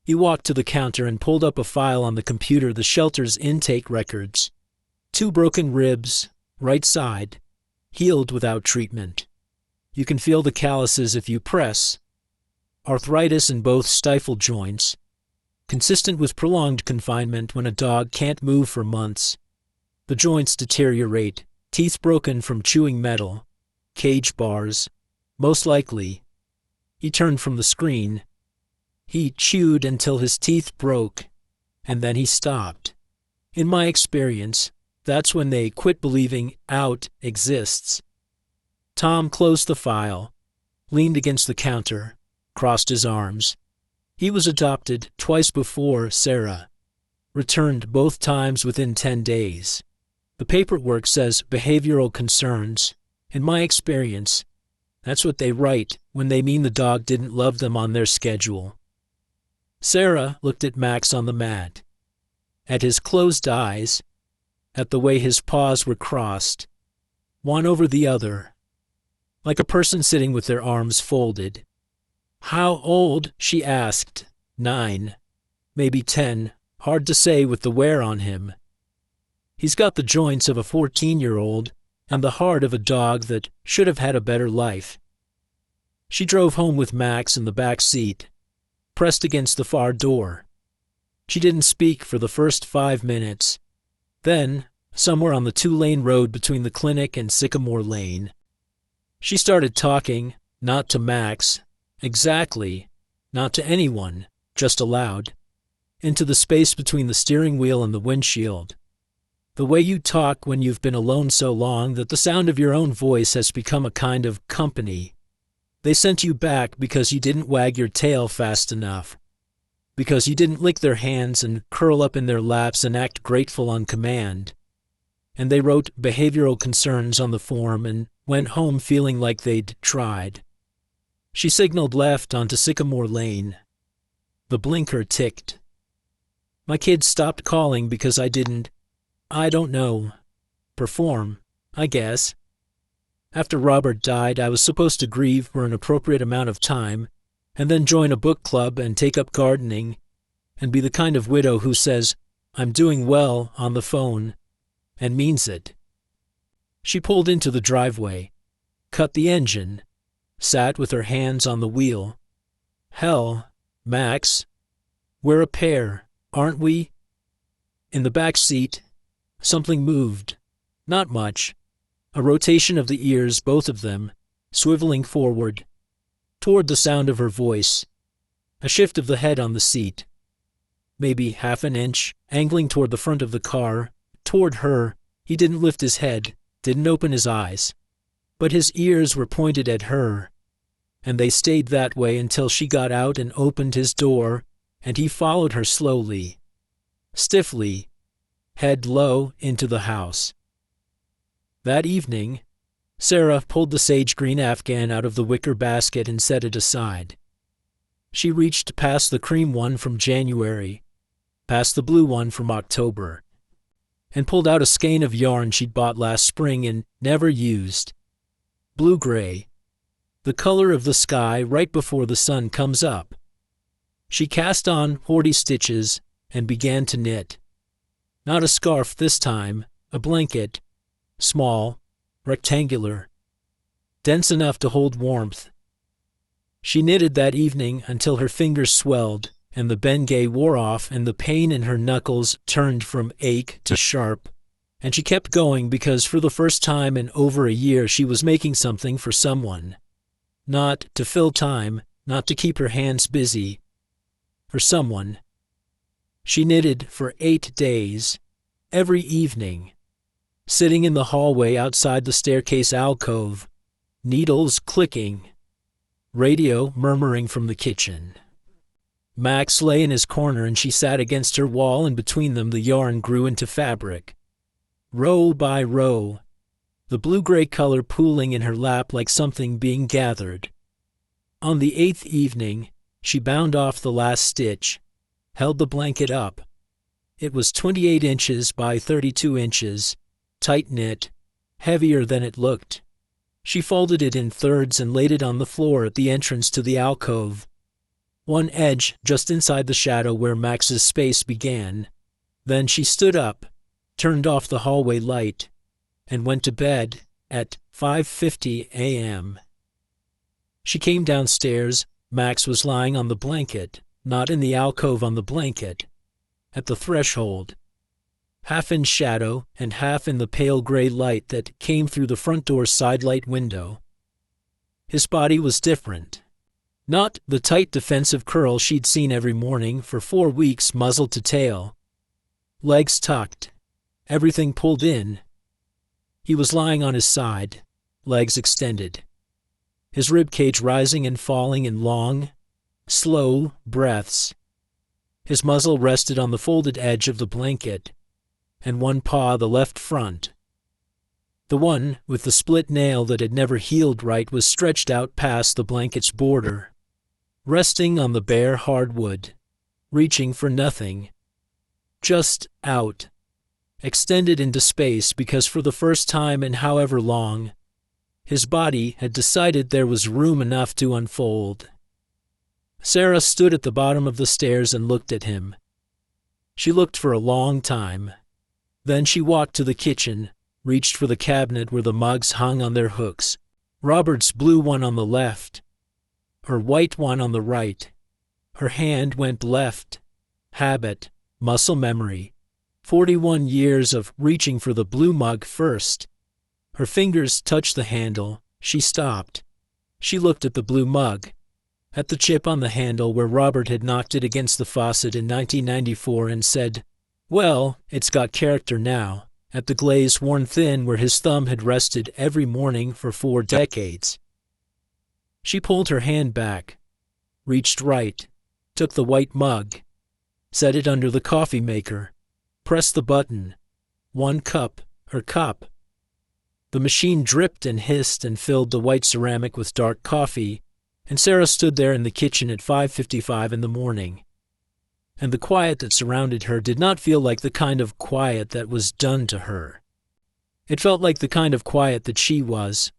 He walked to the counter and pulled up a file on the computer, the shelter's intake records. 2 broken ribs, right side, healed without treatment. You can feel the calluses if you press. Arthritis in both stifle joints, consistent with prolonged confinement when a dog can't move for months. The joints deteriorate, teeth broken from chewing metal, cage bars, most likely. He turned from the screen. He chewed until his teeth broke, and then he stopped. In my experience, that's when they quit believing out exists. Tom closed the file, leaned against the counter, crossed his arms. He was adopted twice before Sarah. Returned both times within 10 days. The paperwork says behavioral concerns. In my experience, that's what they write when they mean the dog didn't love them on their schedule. Sarah looked at Max on the mat, at his closed eyes, at the way his paws were crossed, one over the other, like a person sitting with their arms folded. "How old?" she asked. 9, maybe 10, hard to say with the wear on him. He's got the joints of a 14-year-old and the heart of a dog that should have had a better life. She drove home with Max in the back seat, pressed against the far door. She didn't speak for the first 5 minutes. Then, somewhere on the 2-lane road between the clinic and Sycamore Lane, she started talking, not to Max, exactly, not to anyone, just aloud, into the space between the steering wheel and the windshield. The way you talk when you've been alone so long that the sound of your own voice has become a kind of company. They sent you back because you didn't wag your tail fast enough, because you didn't lick their hands and curl up in their laps and act grateful on command. And they wrote behavioral concerns on the form and went home feeling like they'd tried. She signaled left onto Sycamore Lane. The blinker ticked. My kids stopped calling because I don't know, perform, I guess. After Robert died, I was supposed to grieve for an appropriate amount of time, and then join a book club and take up gardening, and be the kind of widow who says, "I'm doing well" on the phone, and means it. She pulled into the driveway, cut the engine, sat with her hands on the wheel. "Hell, Max, we're a pair, aren't we?" In the back seat, something moved. Not much. A rotation of the ears, both of them, swiveling forward, toward the sound of her voice. A shift of the head on the seat. Maybe half an inch, angling toward the front of the car, toward her. He didn't lift his head, didn't open his eyes. But his ears were pointed at her, and they stayed that way until she got out and opened his door, and he followed her slowly, stiffly, head low, into the house. That evening, Sarah pulled the sage-green Afghan out of the wicker basket and set it aside. She reached past the cream one from January, past the blue one from October, and pulled out a skein of yarn she'd bought last spring and never used. Blue-gray, the color of the sky right before the sun comes up. She cast on 40 stitches and began to knit. Not a scarf this time, a blanket, small, rectangular, dense enough to hold warmth. She knitted that evening until her fingers swelled and the Bengay wore off and the pain in her knuckles turned from ache to sharp. And she kept going because for the first time in over a year she was making something for someone. Not to fill time, not to keep her hands busy. For someone. She knitted for 8 days, every evening, sitting in the hallway outside the staircase alcove, needles clicking, radio murmuring from the kitchen. Max lay in his corner and she sat against her wall, and between them the yarn grew into fabric. Row by row, the blue-gray color pooling in her lap like something being gathered. On the 8th evening, she bound off the last stitch, held the blanket up. It was 28 inches by 32 inches, tight-knit, heavier than it looked. She folded it in thirds and laid it on the floor at the entrance to the alcove, one edge just inside the shadow where Max's space began. Then she stood up, turned off the hallway light, and went to bed at 5:50 a.m. She came downstairs. Max was lying on the blanket, not in the alcove on the blanket, at the threshold, half in shadow and half in the pale gray light that came through the front door sidelight window. His body was different. Not the tight defensive curl she'd seen every morning for 4 weeks, muzzle to tail. Legs tucked, everything pulled in. He was lying on his side, legs extended, his ribcage rising and falling in long, slow breaths. His muzzle rested on the folded edge of the blanket, and one paw, the left front, the one with the split nail that had never healed right, was stretched out past the blanket's border, resting on the bare hardwood, reaching for nothing. Just out, extended into space, because for the first time in however long, his body had decided there was room enough to unfold. Sarah stood at the bottom of the stairs and looked at him. She looked for a long time. Then she walked to the kitchen, reached for the cabinet where the mugs hung on their hooks, Robert's blue one on the left, her white one on the right. Her hand went left. Habit, muscle memory. 41 years of reaching for the blue mug first. Her fingers touched the handle. She stopped. She looked at the blue mug, at the chip on the handle where Robert had knocked it against the faucet in 1994, and said, "Well, it's got character now," at the glaze worn thin where his thumb had rested every morning for 4 decades. She pulled her hand back, reached right, took the white mug, set it under the coffee maker, pressed the button. 1 cup, her cup. The machine dripped and hissed and filled the white ceramic with dark coffee, and Sarah stood there in the kitchen at 5:55 in the morning. And the quiet that surrounded her did not feel like the kind of quiet that was done to her. It felt like the kind of quiet that she was,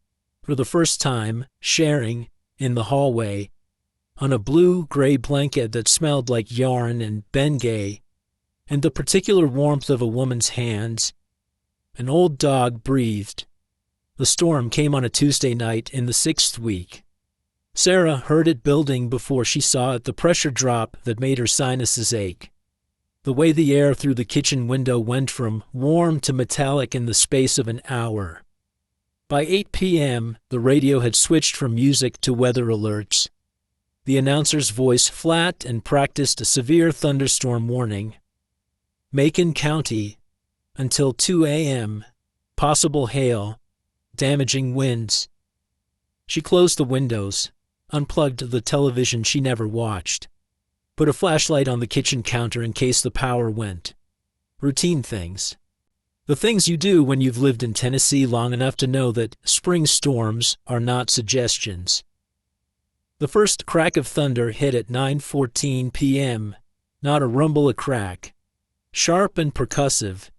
for the first time, sharing, in the hallway, on a blue-gray blanket that smelled like yarn and Bengay, and the particular warmth of a woman's hands. An old dog breathed. The storm came on a Tuesday night in the 6th week. Sarah heard it building before she saw it, the pressure drop that made her sinuses ache. The way the air through the kitchen window went from warm to metallic in the space of an hour. By 8 p.m., the radio had switched from music to weather alerts. The announcer's voice flat and practiced a severe thunderstorm warning. Macon County, until 2 a.m., possible hail, damaging winds. She closed the windows, unplugged the television she never watched, put a flashlight on the kitchen counter in case the power went. Routine things. The things you do when you've lived in Tennessee long enough to know that spring storms are not suggestions. The first crack of thunder hit at 9:14 p.m., not a rumble, a crack. Sharp and percussive.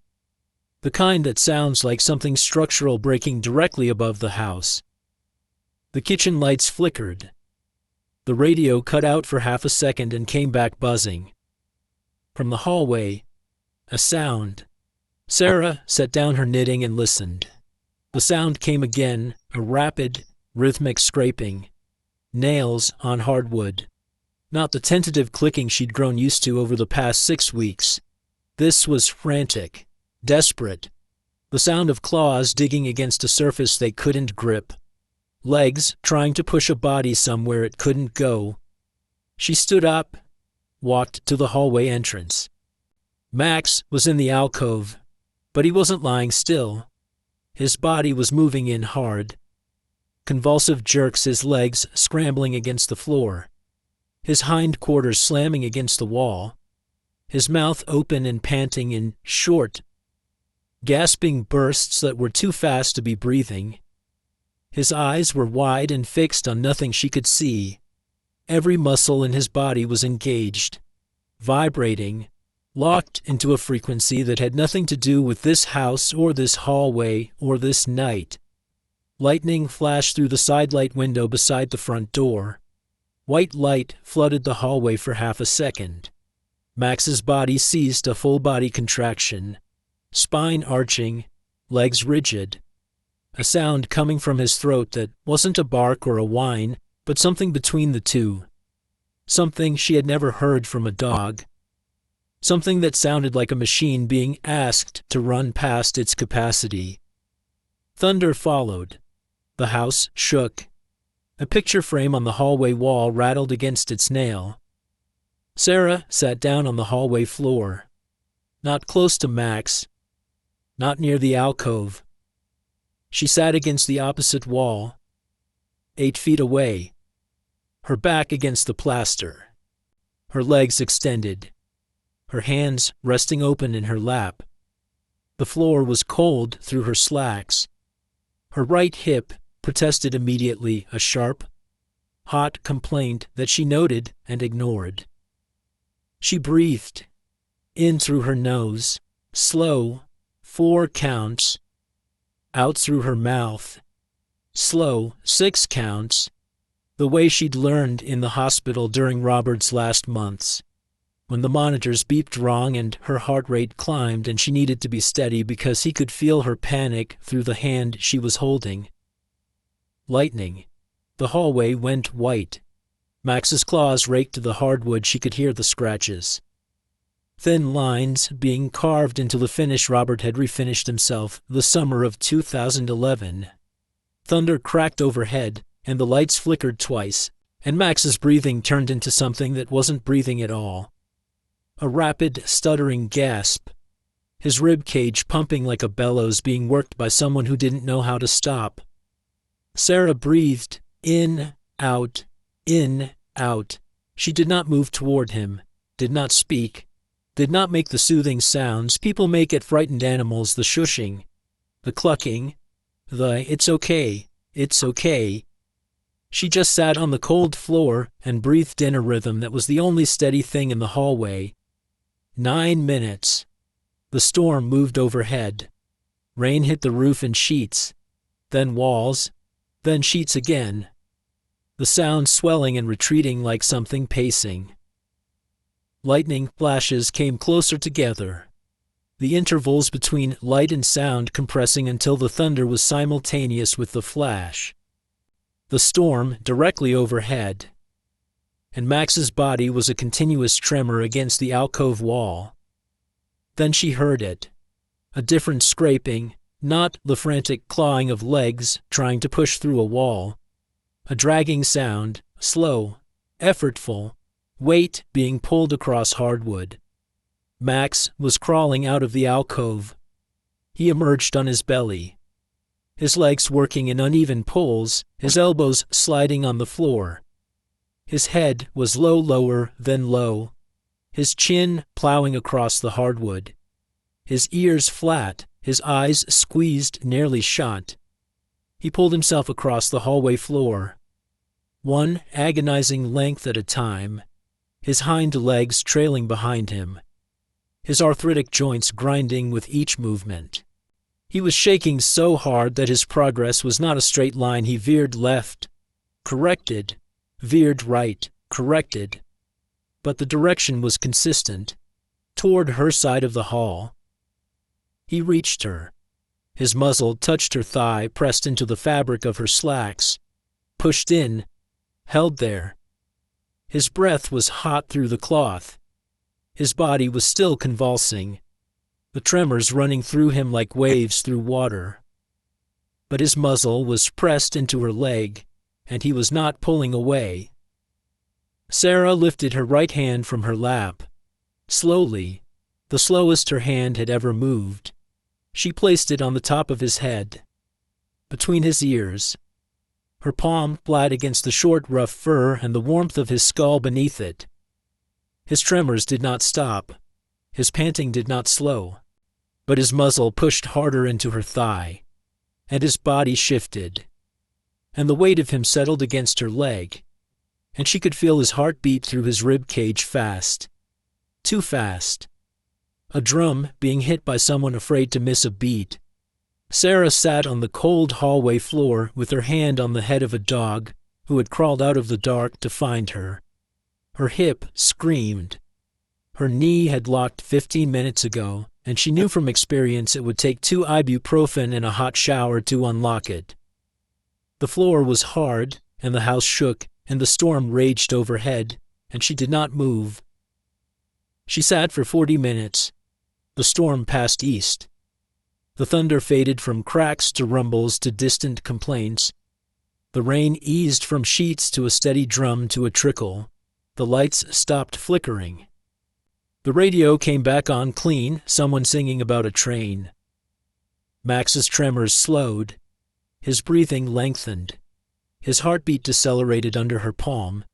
The kind that sounds like something structural breaking directly above the house. The kitchen lights flickered. The radio cut out for half a second and came back buzzing. From the hallway, a sound. Sarah set down her knitting and listened. The sound came again, a rapid, rhythmic scraping. Nails on hardwood. Not the tentative clicking she'd grown used to over the past 6 weeks. This was frantic, desperate. The sound of claws digging against a surface they couldn't grip. Legs trying to push a body somewhere it couldn't go. She stood up, walked to the hallway entrance. Max was in the alcove, but he wasn't lying still. His body was moving in hard. Convulsive jerks, his legs scrambling against the floor. His hindquarters slamming against the wall. His mouth open and panting in short, gasping bursts that were too fast to be breathing. His eyes were wide and fixed on nothing she could see. Every muscle in his body was engaged, vibrating, locked into a frequency that had nothing to do with this house or this hallway or this night. Lightning flashed through the sidelight window beside the front door. White light flooded the hallway for half a second. Max's body seized a full-body contraction, spine arching, legs rigid. A sound coming from his throat that wasn't a bark or a whine, but something between the two. Something she had never heard from a dog. Something that sounded like a machine being asked to run past its capacity. Thunder followed. The house shook. A picture frame on the hallway wall rattled against its nail. Sarah sat down on the hallway floor. Not close to Max. Not near the alcove. She sat against the opposite wall, 8 feet away, her back against the plaster, her legs extended, her hands resting open in her lap. The floor was cold through her slacks. Her right hip protested immediately a sharp, hot complaint that she noted and ignored. She breathed, in through her nose, slow, 4 counts, out through her mouth, slow, 6 counts, the way she'd learned in the hospital during Robert's last months, when the monitors beeped wrong and her heart rate climbed and she needed to be steady because he could feel her panic through the hand she was holding. Lightning. The hallway went white. Max's claws raked the hardwood. She could hear the scratches. Thin lines being carved into the finish Robert had refinished himself the summer of 2011. Thunder cracked overhead, and the lights flickered twice, and Max's breathing turned into something that wasn't breathing at all. A rapid, stuttering gasp. His rib cage pumping like a bellows being worked by someone who didn't know how to stop. Sarah breathed, in, out, in, out. She did not move toward him, did not speak, did not make the soothing sounds people make at frightened animals, the shushing, the clucking, the it's okay, it's okay. She just sat on the cold floor and breathed in a rhythm that was the only steady thing in the hallway. 9 minutes. The storm moved overhead. Rain hit the roof in sheets, then walls, then sheets again. The sound swelling and retreating like something pacing. Lightning flashes came closer together, the intervals between light and sound compressing until the thunder was simultaneous with the flash. The storm directly overhead, and Max's body was a continuous tremor against the alcove wall. Then she heard it, a different scraping, not the frantic clawing of legs trying to push through a wall. A dragging sound, slow, effortful, weight being pulled across hardwood. Max was crawling out of the alcove. He emerged on his belly, his legs working in uneven pulls, his elbows sliding on the floor. His head was lower than low, his chin plowing across the hardwood, his ears flat, his eyes squeezed nearly shut. He pulled himself across the hallway floor, one agonizing length at a time, his hind legs trailing behind him, his arthritic joints grinding with each movement. He was shaking so hard that his progress was not a straight line. He veered left, corrected, veered right, corrected. But the direction was consistent, toward her side of the hall. He reached her. His muzzle touched her thigh, pressed into the fabric of her slacks, pushed in, held there. His breath was hot through the cloth. His body was still convulsing, the tremors running through him like waves through water. But his muzzle was pressed into her leg, and he was not pulling away. Sarah lifted her right hand from her lap. Slowly, the slowest her hand had ever moved, she placed it on the top of his head, between his ears, her palm flat against the short, rough fur and the warmth of his skull beneath it. His tremors did not stop. His panting did not slow. But his muzzle pushed harder into her thigh, and his body shifted, and the weight of him settled against her leg, and she could feel his heart beat through his rib cage fast. Too fast. A drum being hit by someone afraid to miss a beat. Sarah sat on the cold hallway floor with her hand on the head of a dog who had crawled out of the dark to find her. Her hip screamed. Her knee had locked 15 minutes ago, and she knew from experience it would take 2 ibuprofen and a hot shower to unlock it. The floor was hard, and the house shook and the storm raged overhead, and she did not move. She sat for 40 minutes. The storm passed east. The thunder faded from cracks to rumbles to distant complaints. The rain eased from sheets to a steady drum to a trickle. The lights stopped flickering. The radio came back on clean, someone singing about a train. Max's tremors slowed. His breathing lengthened. His heartbeat decelerated under her palm,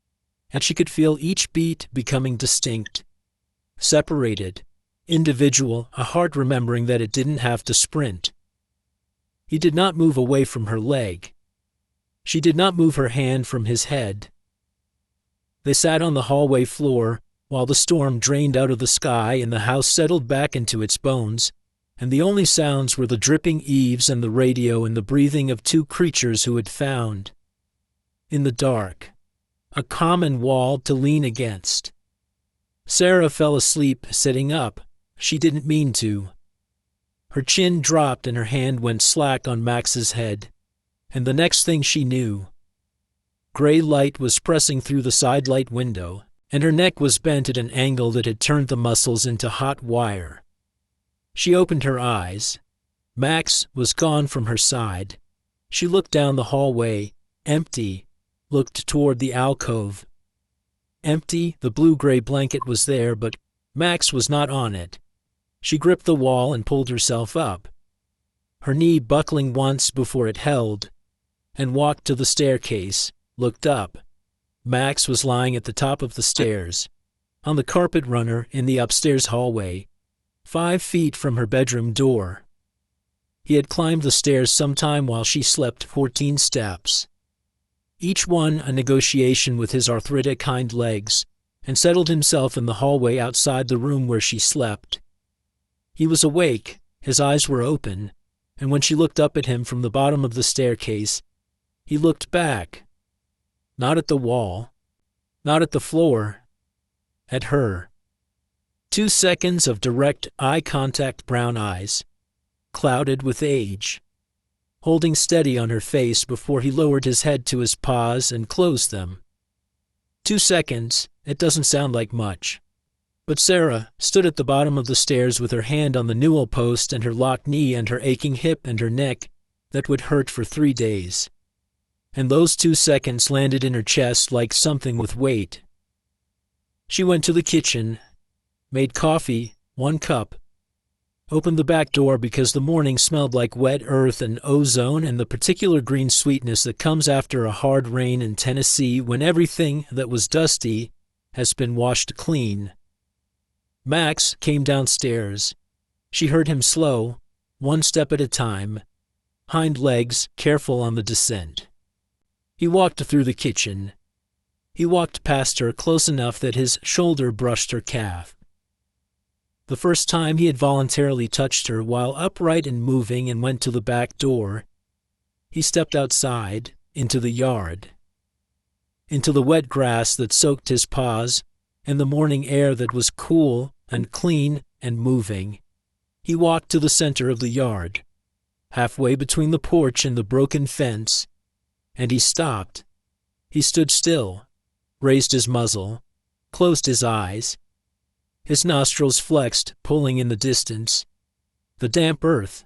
and she could feel each beat becoming distinct. Separated, individual, a heart remembering that it didn't have to sprint. He did not move away from her leg. She did not move her hand from his head. They sat on the hallway floor while the storm drained out of the sky and the house settled back into its bones, and the only sounds were the dripping eaves and the radio and the breathing of two creatures who had found, in the dark, a common wall to lean against. Sarah fell asleep sitting up. She didn't mean to. Her chin dropped and her hand went slack on Max's head, and the next thing she knew, gray light was pressing through the side light window, and her neck was bent at an angle that had turned the muscles into hot wire. She opened her eyes. Max was gone from her side. She looked down the hallway, empty, looked toward the alcove. Empty, the blue-gray blanket was there, but Max was not on it. She gripped the wall and pulled herself up, her knee buckling once before it held, and walked to the staircase, looked up. Max was lying at the top of the stairs, on the carpet runner in the upstairs hallway, 5 feet from her bedroom door. He had climbed the stairs sometime while she slept 14 steps, each one a negotiation with his arthritic hind legs, and settled himself in the hallway outside the room where she slept. He was awake, his eyes were open, and when she looked up at him from the bottom of the staircase, he looked back, not at the wall, not at the floor, at her. 2 seconds of direct eye contact, brown eyes, clouded with age, holding steady on her face before he lowered his head to his paws and closed them. 2 seconds, it doesn't sound like much. But Sarah stood at the bottom of the stairs with her hand on the newel post and her locked knee and her aching hip and her neck that would hurt for 3 days. And those 2 seconds landed in her chest like something with weight. She went to the kitchen, made coffee, 1 cup, opened the back door because the morning smelled like wet earth and ozone and the particular green sweetness that comes after a hard rain in Tennessee when everything that was dusty has been washed clean. Max came downstairs. She heard him slow, 1 step at a time, hind legs careful on the descent. He walked through the kitchen. He walked past her close enough that his shoulder brushed her calf. The first time he had voluntarily touched her while upright and moving and went to the back door, he stepped outside, into the yard, into the wet grass that soaked his paws and the morning air that was cool and clean and moving. He walked to the center of the yard, halfway between the porch and the broken fence, and he stopped. He stood still, raised his muzzle, closed his eyes. His nostrils flexed, pulling in the distance. The damp earth,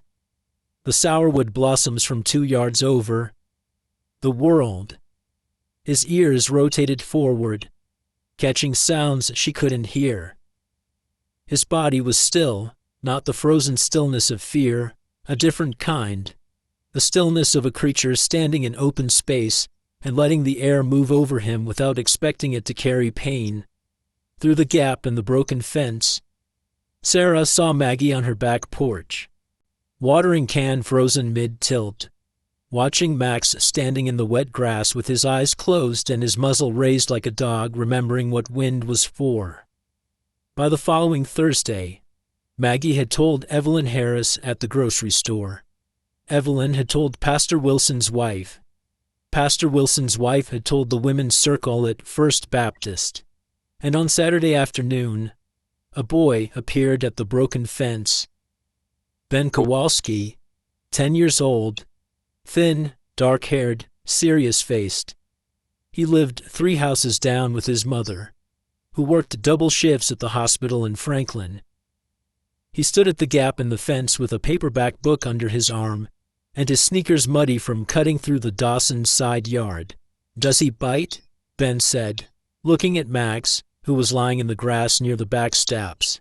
the sourwood blossoms from 2 yards over, the world. His ears rotated forward, catching sounds she couldn't hear. His body was still, not the frozen stillness of fear, a different kind, the stillness of a creature standing in open space and letting the air move over him without expecting it to carry pain. Through the gap in the broken fence, Sarah saw Maggie on her back porch, watering can frozen mid-tilt, watching Max standing in the wet grass with his eyes closed and his muzzle raised like a dog remembering what wind was for. By the following Thursday, Maggie had told Evelyn Harris at the grocery store. Evelyn had told Pastor Wilson's wife. Pastor Wilson's wife had told the women's circle at First Baptist. And on Saturday afternoon, a boy appeared at the broken fence. Ben Kowalski, 10 years old, thin, dark-haired, serious-faced. He lived 3 houses down with his mother, who worked double shifts at the hospital in Franklin. He stood at the gap in the fence with a paperback book under his arm and his sneakers muddy from cutting through the Dawson's side yard. "Does he bite?" Ben said, looking at Max, who was lying in the grass near the back steps.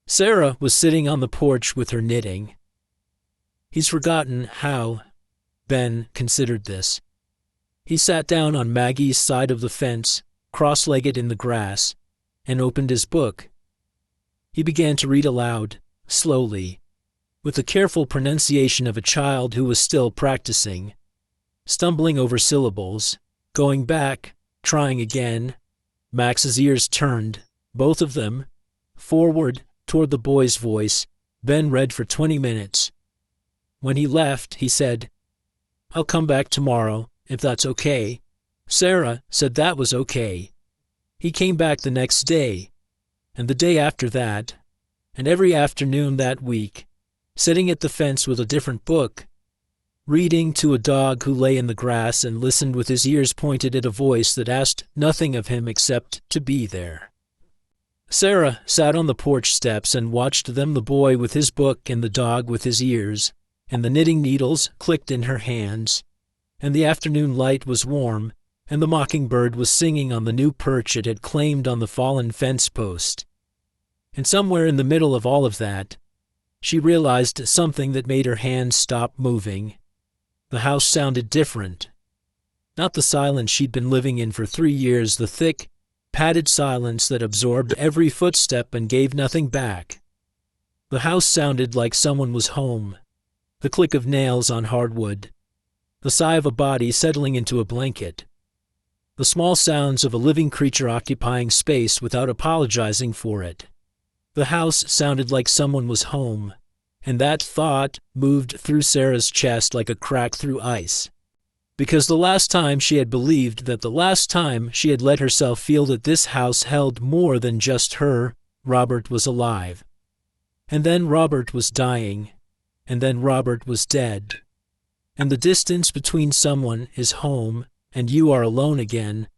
Sarah was sitting on the porch with her knitting. He's forgotten how. Ben considered this. He sat down on Maggie's side of the fence, cross-legged in the grass, and opened his book. He began to read aloud, slowly, with the careful pronunciation of a child who was still practicing, stumbling over syllables, going back, trying again. Max's ears turned, both of them, forward toward the boy's voice. Ben read for 20 minutes. When he left, he said, "I'll come back tomorrow, if that's okay." Sarah said that was okay. He came back the next day, and the day after that, and every afternoon that week, sitting at the fence with a different book, reading to a dog who lay in the grass and listened with his ears pointed at a voice that asked nothing of him except to be there. Sarah sat on the porch steps and watched them, the boy with his book and the dog with his ears, and the knitting needles clicked in her hands, and the afternoon light was warm, and the mockingbird was singing on the new perch it had claimed on the fallen fence post. And somewhere in the middle of all of that, she realized something that made her hands stop moving. The house sounded different. Not the silence she'd been living in for 3 years, the thick, padded silence that absorbed every footstep and gave nothing back. The house sounded like someone was home. The click of nails on hardwood. The sigh of a body settling into a blanket. The small sounds of a living creature occupying space without apologizing for it. The house sounded like someone was home, and that thought moved through Sarah's chest like a crack through ice. Because the last time she had believed that the last time she had let herself feel that this house held more than just her, Robert was alive. And then Robert was dying, and then Robert was dead. And the distance between someone is home and you are alone again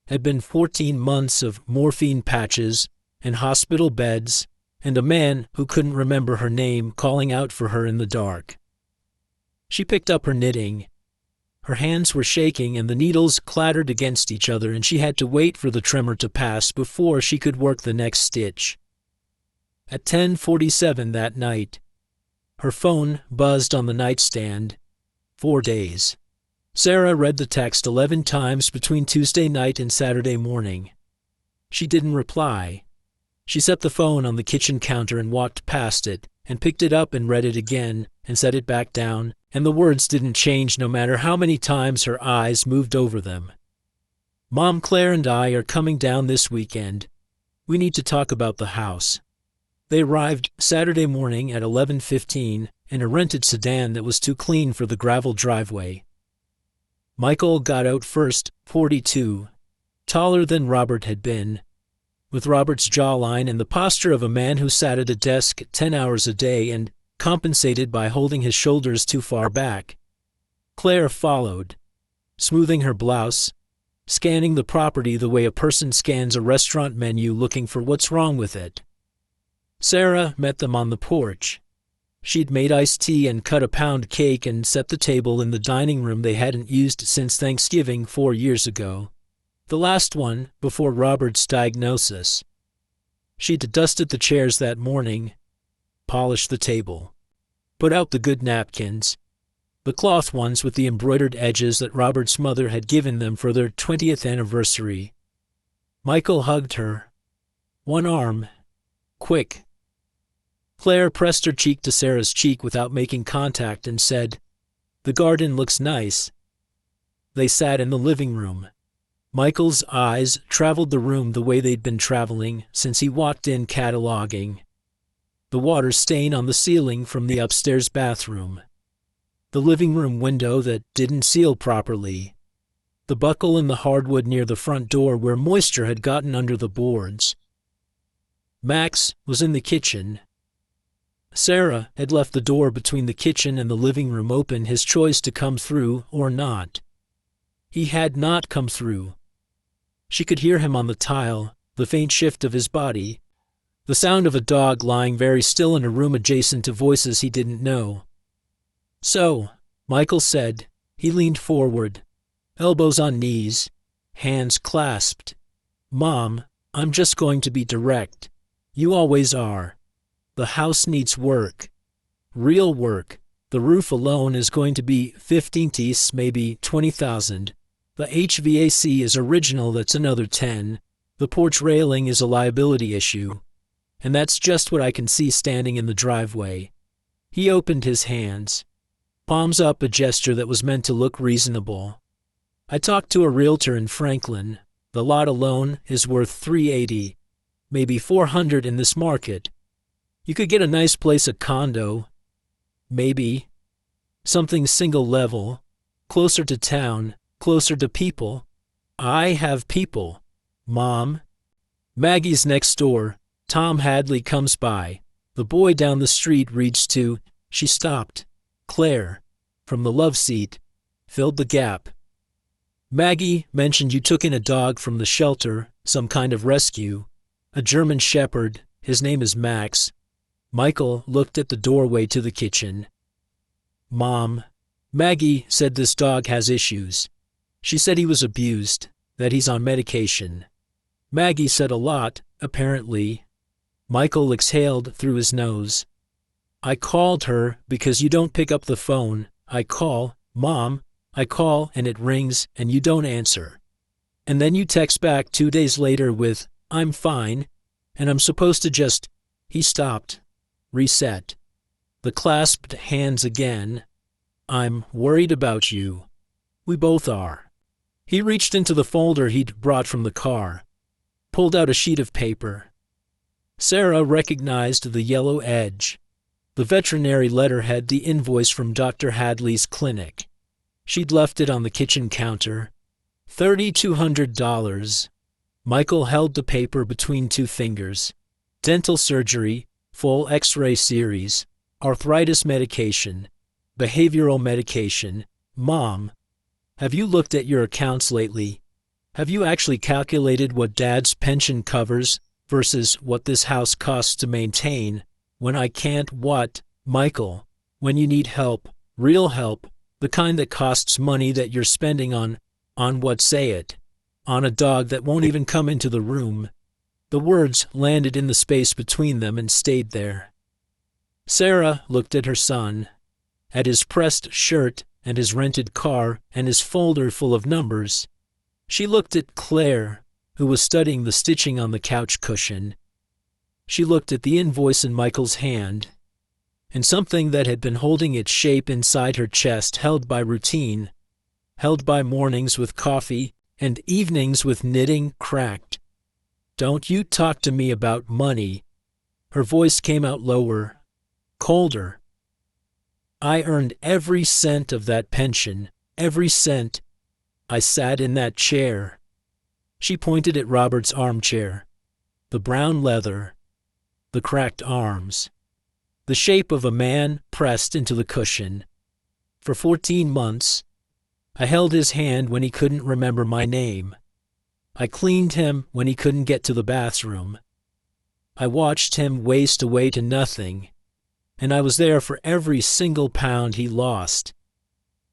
had been 14 months of morphine patches and hospital beds and a man who couldn't remember her name calling out for her in the dark. She picked up her knitting. Her hands were shaking and the needles clattered against each other, and she had to wait for the tremor to pass before she could work the next stitch. At 10:47 that night, her phone buzzed on the nightstand. 4 days. Sarah read the text 11 times between Tuesday night and Saturday morning. She didn't reply. She set the phone on the kitchen counter and walked past it, and picked it up and read it again, and set it back down, and the words didn't change no matter how many times her eyes moved over them. "Mom, Claire and I are coming down this weekend. We need to talk about the house." They arrived Saturday morning at 11:15 in a rented sedan that was too clean for the gravel driveway. Michael got out first, 42, taller than Robert had been, with Robert's jawline and the posture of a man who sat at a desk 10 hours a day and compensated by holding his shoulders too far back. Claire followed, smoothing her blouse, scanning the property the way a person scans a restaurant menu looking for what's wrong with it. Sarah met them on the porch. She'd made iced tea and cut a pound cake and set the table in the dining room they hadn't used since Thanksgiving 4 years ago, the last one before Robert's diagnosis. She'd dusted the chairs that morning, polished the table, put out the good napkins, the cloth ones with the embroidered edges that Robert's mother had given them for their 20th anniversary. Michael hugged her. One arm. Quick. Claire pressed her cheek to Sarah's cheek without making contact and said, "The garden looks nice." They sat in the living room. Michael's eyes traveled the room the way they'd been traveling since he walked in cataloging. The water stain on the ceiling from the upstairs bathroom. The living room window that didn't seal properly. The buckle in the hardwood near the front door where moisture had gotten under the boards. Max was in the kitchen. Sarah had left the door between the kitchen and the living room open, his choice to come through or not. He had not come through, She could hear him on the tile, the faint shift of his body, the sound of a dog lying very still in a room adjacent to voices he didn't know. "So," Michael said. He leaned forward, elbows on knees, hands clasped. "Mom, I'm just going to be direct. You always are. The house needs work. Real work. The roof alone is going to be 15 tis, maybe 20,000. The HVAC is original, that's another 10. The porch railing is a liability issue. And that's just what I can see standing in the driveway." He opened his hands, palms up, a gesture that was meant to look reasonable. "I talked to a realtor in Franklin. The lot alone is worth $380, maybe $400 in this market. You could get a nice place, a condo, maybe. Something single level, closer to town, closer to people. I have people, Mom. Maggie's next door. Tom Hadley comes by. The boy down the street reads to." She stopped. Claire, from the love seat, filled the gap. "Maggie mentioned you took in a dog from the shelter, some kind of rescue. A German Shepherd. His name is Max." Michael looked at the doorway to the kitchen. "Mom, Maggie said this dog has issues. She said he was abused, that he's on medication. Maggie said a lot, apparently." Michael exhaled through his nose. "I called her because you don't pick up the phone. I call, Mom, I call and it rings and you don't answer. And then you text back 2 days later with, 'I'm fine,' and I'm supposed to just—" He stopped, reset, the clasped hands again. "I'm worried about you. We both are." He reached into the folder he'd brought from the car, pulled out a sheet of paper. Sarah recognized the yellow edge. The veterinary letterhead, the invoice from Dr. Hadley's clinic. She'd left it on the kitchen counter. $3,200. Michael held the paper between 2 fingers. Dental surgery, full X-ray series, arthritis medication, behavioral medication. Mom, have you looked at your accounts lately? Have you actually calculated what Dad's pension covers versus what this house costs to maintain? When I can't what? Michael, when you need help, real help, the kind that costs money that you're spending on what, say it? On a dog that won't even come into the room. The words landed in the space between them and stayed there. Sarah looked at her son, at his pressed shirt and his rented car and his folder full of numbers. She looked at Claire, who was studying the stitching on the couch cushion. She looked at the invoice in Michael's hand, and something that had been holding its shape inside her chest, held by routine, held by mornings with coffee and evenings with knitting, cracked. "Don't you talk to me about money." Her voice came out lower, colder. "I earned every cent of that pension, every cent. I sat in that chair." She pointed at Robert's armchair. The brown leather, the cracked arms, the shape of a man pressed into the cushion. For 14 months, I held his hand when he couldn't remember my name. I cleaned him when he couldn't get to the bathroom. I watched him waste away to nothing, and I was there for every single pound he lost.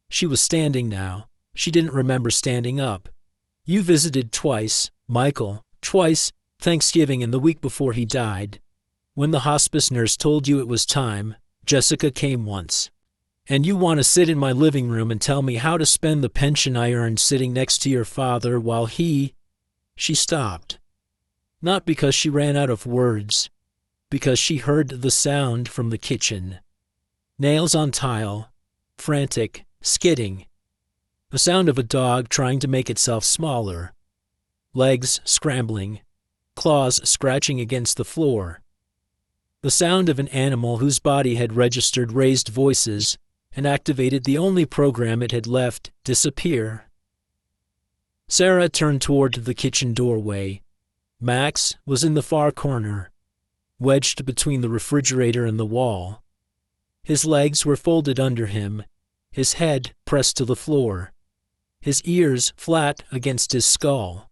She was standing now. She didn't remember standing up. "You visited twice, Michael, twice, Thanksgiving and the week before he died. When the hospice nurse told you it was time, Jessica came once. And you want to sit in my living room and tell me how to spend the pension I earned sitting next to your father while he—" She stopped. Not because she ran out of words, because she heard the sound from the kitchen. Nails on tile, frantic, skidding. The sound of a dog trying to make itself smaller. Legs scrambling, claws scratching against the floor. The sound of an animal whose body had registered raised voices and activated the only program it had left disappear. Sarah turned toward the kitchen doorway. Max was in the far corner, wedged between the refrigerator and the wall. His legs were folded under him, his head pressed to the floor, his ears flat against his skull.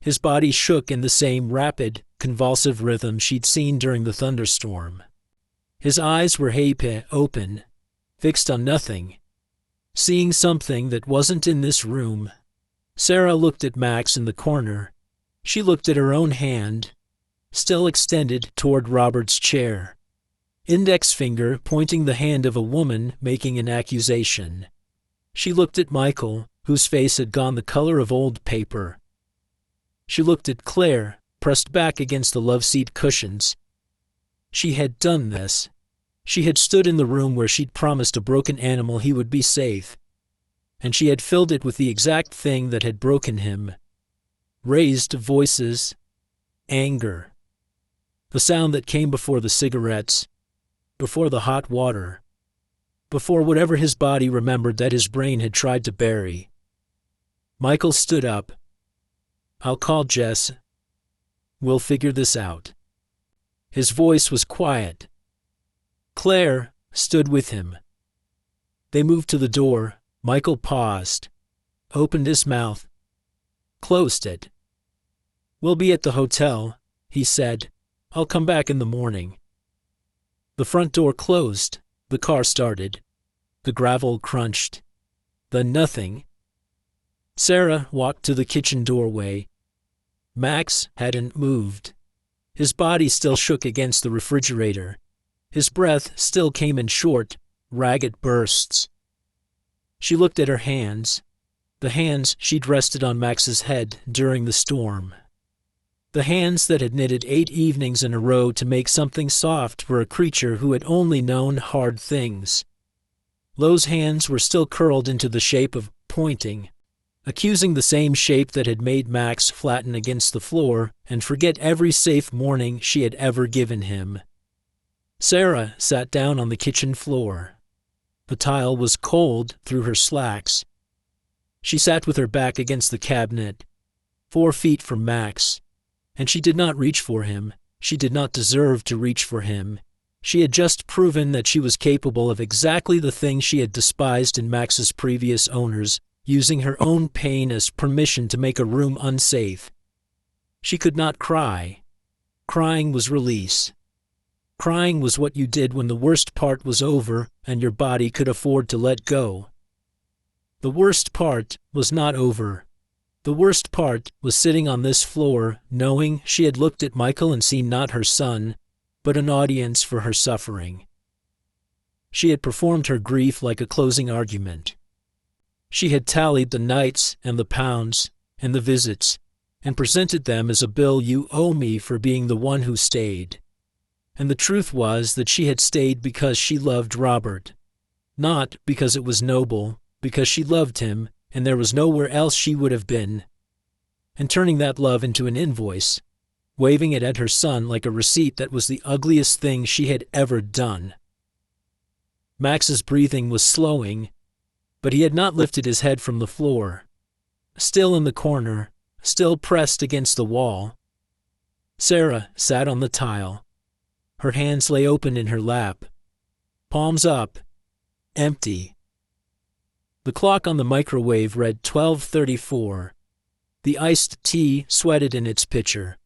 His body shook in the same rapid, convulsive rhythm she'd seen during the thunderstorm. His eyes were open, fixed on nothing, seeing something that wasn't in this room. Sarah looked at Max in the corner. She looked at her own hand, still extended toward Robert's chair, index finger pointing the hand of a woman making an accusation. She looked at Michael, whose face had gone the color of old paper. She looked at Claire, pressed back against the love seat cushions. She had done this. She had stood in the room where she'd promised a broken animal he would be safe, and she had filled it with the exact thing that had broken him. Raised voices, anger. The sound that came before the cigarettes, before the hot water, before whatever his body remembered that his brain had tried to bury. Michael stood up. "I'll call Jess. We'll figure this out." His voice was quiet. Claire stood with him. They moved to the door. Michael paused, opened his mouth, closed it. "We'll be at the hotel," he said. "I'll come back in the morning." The front door closed. The car started. The gravel crunched. Then nothing. Sarah walked to the kitchen doorway. Max hadn't moved. His body still shook against the refrigerator. His breath still came in short, ragged bursts. She looked at her hands, the hands she'd rested on Max's head during the storm. The hands that had knitted 8 evenings in a row to make something soft for a creature who had only known hard things. Those hands were still curled into the shape of pointing, accusing the same shape that had made Max flatten against the floor and forget every safe morning she had ever given him. Sarah sat down on the kitchen floor. The tile was cold through her slacks. She sat with her back against the cabinet, 4 feet from Max, and she did not reach for him. She did not deserve to reach for him. She had just proven that she was capable of exactly the thing she had despised in Max's previous owners, using her own pain as permission to make a room unsafe. She could not cry. Crying was release. Crying was what you did when the worst part was over and your body could afford to let go. The worst part was not over. The worst part was sitting on this floor, knowing she had looked at Michael and seen not her son, but an audience for her suffering. She had performed her grief like a closing argument. She had tallied the nights and the pounds and the visits and presented them as a bill you owe me for being the one who stayed. And the truth was that she had stayed because she loved Robert. Not because it was noble, because she loved him, and there was nowhere else she would have been. And turning that love into an invoice, waving it at her son like a receipt that was the ugliest thing she had ever done. Max's breathing was slowing, but he had not lifted his head from the floor. Still in the corner, still pressed against the wall, Sarah sat on the tile. Her hands lay open in her lap, palms up, empty. The clock on the microwave read 12:34. The iced tea sweated in its pitcher.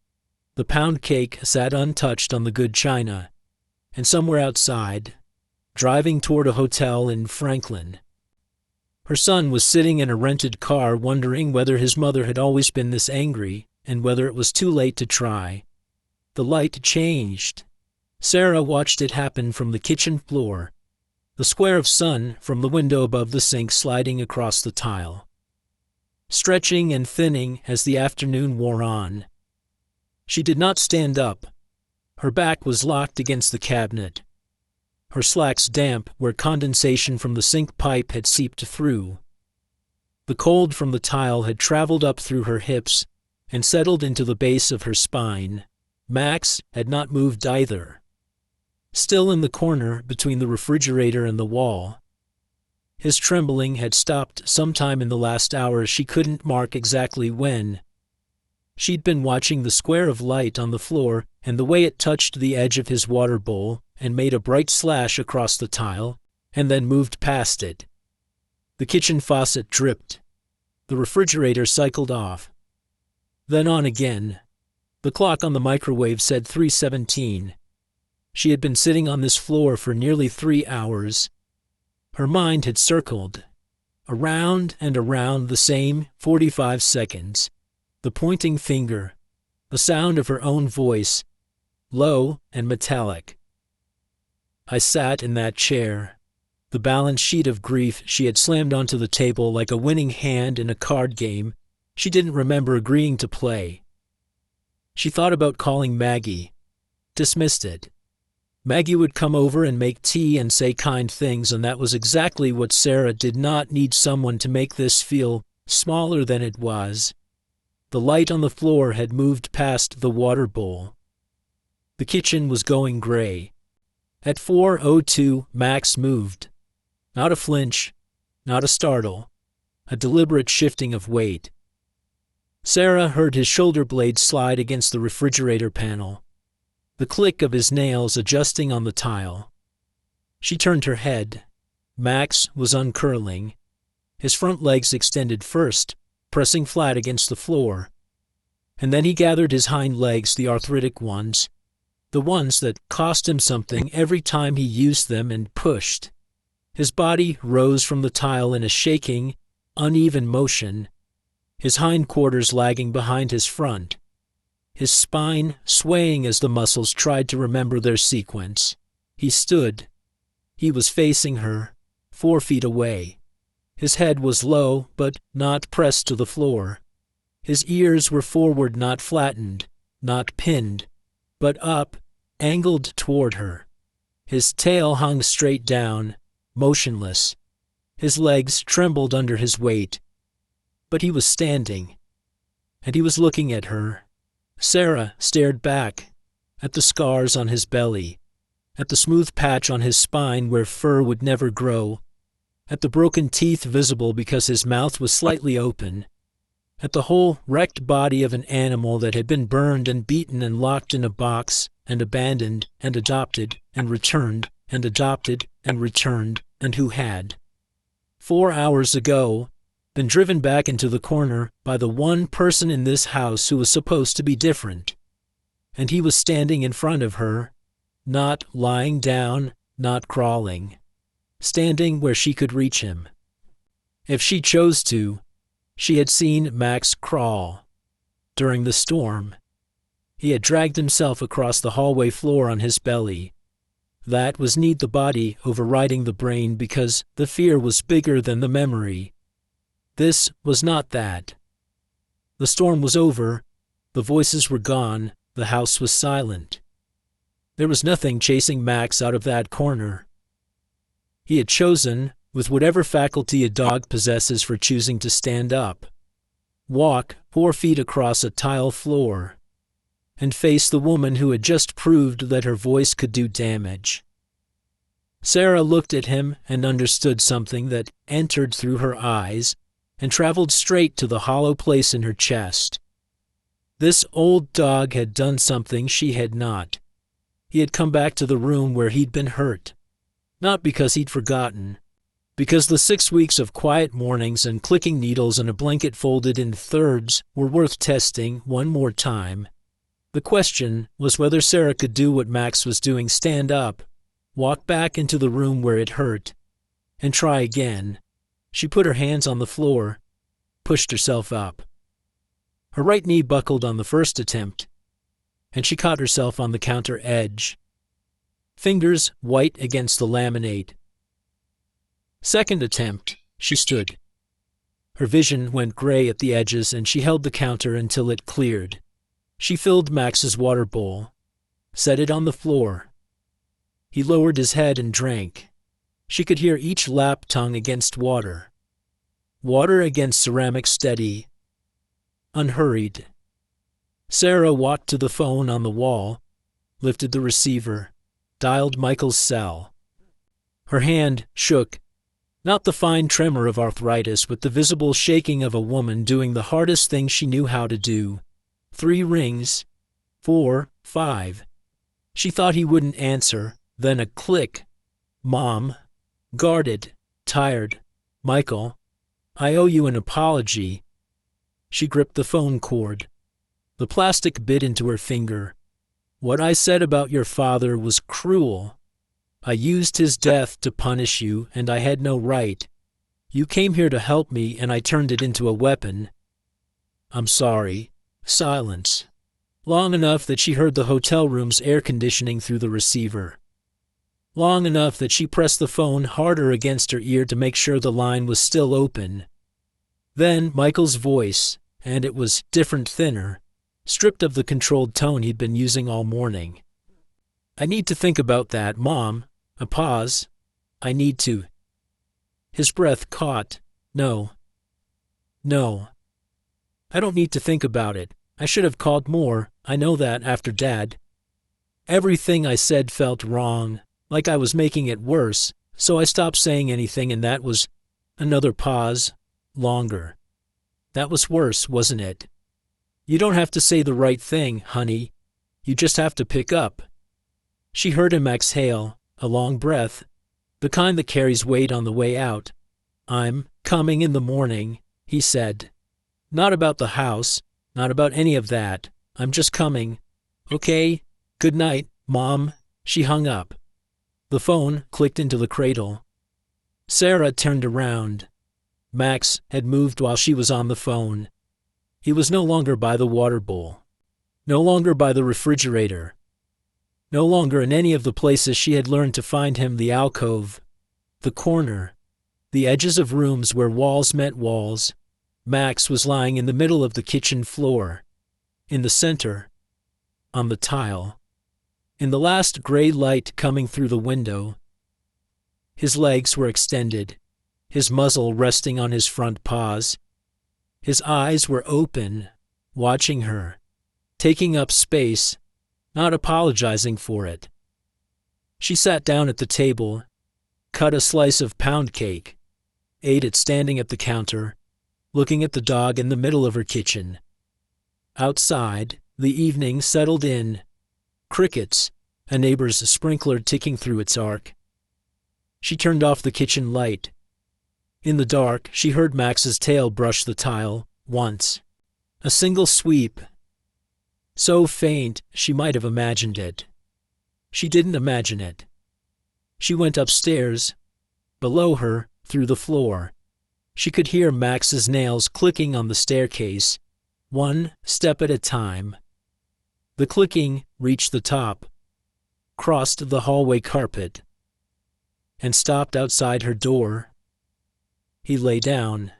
The pound cake sat untouched on the good china. And somewhere outside, driving toward a hotel in Franklin, her son was sitting in a rented car wondering whether his mother had always been this angry and whether it was too late to try. The light changed. Sarah watched it happen from the kitchen floor, the square of sun from the window above the sink sliding across the tile, stretching and thinning as the afternoon wore on. She did not stand up. Her back was locked against the cabinet, her slacks damp where condensation from the sink pipe had seeped through. The cold from the tile had traveled up through her hips and settled into the base of her spine. Max had not moved either. Still in the corner between the refrigerator and the wall. His trembling had stopped sometime in the last hour, she couldn't mark exactly when. She'd been watching the square of light on the floor and the way it touched the edge of his water bowl and made a bright slash across the tile, and then moved past it. The kitchen faucet dripped. The refrigerator cycled off. then on again. The clock on the microwave said 3:17. She had been sitting on this floor for nearly 3 hours. Her mind had circled, around and around the same 45 seconds. The pointing finger, the sound of her own voice, low and metallic. I sat in that chair, the balance sheet of grief she had slammed onto the table like a winning hand in a card game she didn't remember agreeing to play. She thought about calling Maggie, dismissed it. Maggie would come over and make tea and say kind things, and that was exactly what Sarah did not need someone to make this feel smaller than it was. The light on the floor had moved past the water bowl. The kitchen was going gray. At 4:02, Max moved. Not a flinch, not a startle, a deliberate shifting of weight. Sarah heard his shoulder blades slide against the refrigerator panel, the click of his nails adjusting on the tile. She turned her head. Max was uncurling, his front legs extended first, pressing flat against the floor. And then he gathered his hind legs, the arthritic ones, the ones that cost him something every time he used them, and pushed. His body rose from the tile in a shaking, uneven motion, his hindquarters lagging behind his front, his spine swaying as the muscles tried to remember their sequence. He stood. He was facing her, 4 feet away. His head was low, but not pressed to the floor. His ears were forward, not flattened, not pinned, but up, angled toward her. His tail hung straight down, motionless. His legs trembled under his weight. But he was standing, and he was looking at her. Sarah stared back, at the scars on his belly, at the smooth patch on his spine where fur would never grow, at the broken teeth visible because his mouth was slightly open, at the whole wrecked body of an animal that had been burned and beaten and locked in a box and abandoned and adopted and returned and adopted and returned, and who had, 4 hours ago, been driven back into the corner by the one person in this house who was supposed to be different. And he was standing in front of her, not lying down, not crawling, standing where she could reach him. If she chose to, she had seen Max crawl. During the storm, he had dragged himself across the hallway floor on his belly. That was need the body overriding the brain because the fear was bigger than the memory. This was not that. The storm was over, the voices were gone, the house was silent. There was nothing chasing Max out of that corner. He had chosen, with whatever faculty a dog possesses for choosing to stand up, walk 4 feet across a tile floor, and face the woman who had just proved that her voice could do damage. Sarah looked at him and understood something that entered through her eyes and traveled straight to the hollow place in her chest. This old dog had done something she had not. He had come back to the room where he'd been hurt, not because he'd forgotten, because the 6 weeks of quiet mornings and clicking needles and a blanket folded in thirds were worth testing one more time. The question was whether Sarah could do what Max was doing, stand up, walk back into the room where it hurt, and try again. She put her hands on the floor, pushed herself up. Her right knee buckled on the first attempt, and she caught herself on the counter edge, fingers white against the laminate. Second attempt, she stood. Her vision went gray at the edges, and she held the counter until it cleared. She filled Max's water bowl, set it on the floor. He lowered his head and drank. She could hear each lap tongue against water. Water against ceramic, steady, unhurried. Sarah walked to the phone on the wall, lifted the receiver, dialed Michael's cell. Her hand shook, not the fine tremor of arthritis, but the visible shaking of a woman doing the hardest thing she knew how to do. 3 rings, 4, 5. She thought he wouldn't answer, then a click. Mom. Guarded, tired. Michael, I owe you an apology. She gripped the phone cord. The plastic bit into her finger. "What I said about your father was cruel. I used his death to punish you, and I had no right. You came here to help me, and I turned it into a weapon. I'm sorry." Silence. Long enough that she heard the hotel room's air conditioning through the receiver. Long enough that she pressed the phone harder against her ear to make sure the line was still open. Then Michael's voice, and it was different, thinner, stripped of the controlled tone he'd been using all morning. "I need to think about that, Mom." A pause. "I need to." His breath caught. No. I don't need to think about it. I should have called more. I know that after Dad. Everything I said felt wrong, like I was making it worse, so I stopped saying anything, and that was another pause. Longer. That was worse, wasn't it? You don't have to say the right thing, honey. You just have to pick up. She heard him exhale, a long breath, the kind that carries weight on the way out. "I'm coming in the morning," he said. "Not about the house, not about any of that. I'm just coming. Okay? Good night, Mom." She hung up. The phone clicked into the cradle. Sarah turned around. Max had moved while she was on the phone. He was no longer by the water bowl. No longer by the refrigerator. No longer in any of the places she had learned to find him: the alcove, the corner, the edges of rooms where walls met walls. Max was lying in the middle of the kitchen floor, in the center, on the tile, in the last gray light coming through the window. His legs were extended, his muzzle resting on his front paws. His eyes were open, watching her, taking up space, not apologizing for it. She sat down at the table, cut a slice of pound cake, ate it standing at the counter, looking at the dog in the middle of her kitchen. Outside, the evening settled in. Crickets, a neighbor's sprinkler ticking through its arc. She turned off the kitchen light. In the dark, she heard Max's tail brush the tile, once. A single sweep. So faint, she might have imagined it. She didn't imagine it. She went upstairs. Below her, through the floor, she could hear Max's nails clicking on the staircase, one step at a time. The clicking reached the top, crossed the hallway carpet, and stopped outside her door. He lay down.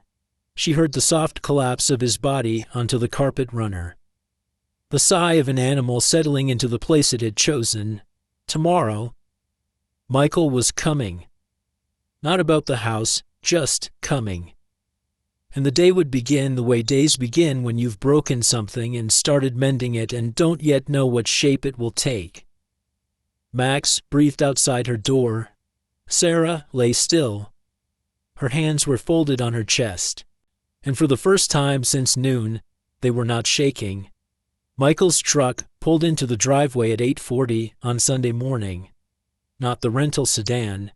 She heard the soft collapse of his body onto the carpet runner. The sigh of an animal settling into the place it had chosen. Tomorrow, Michael was coming. Not about the house, just coming. And the day would begin the way days begin when you've broken something and started mending it and don't yet know what shape it will take. Max breathed outside her door. Sarah lay still. Her hands were folded on her chest, and for the first time since noon, they were not shaking. Michael's truck pulled into the driveway at 8:40 on Sunday morning. Not the rental sedan.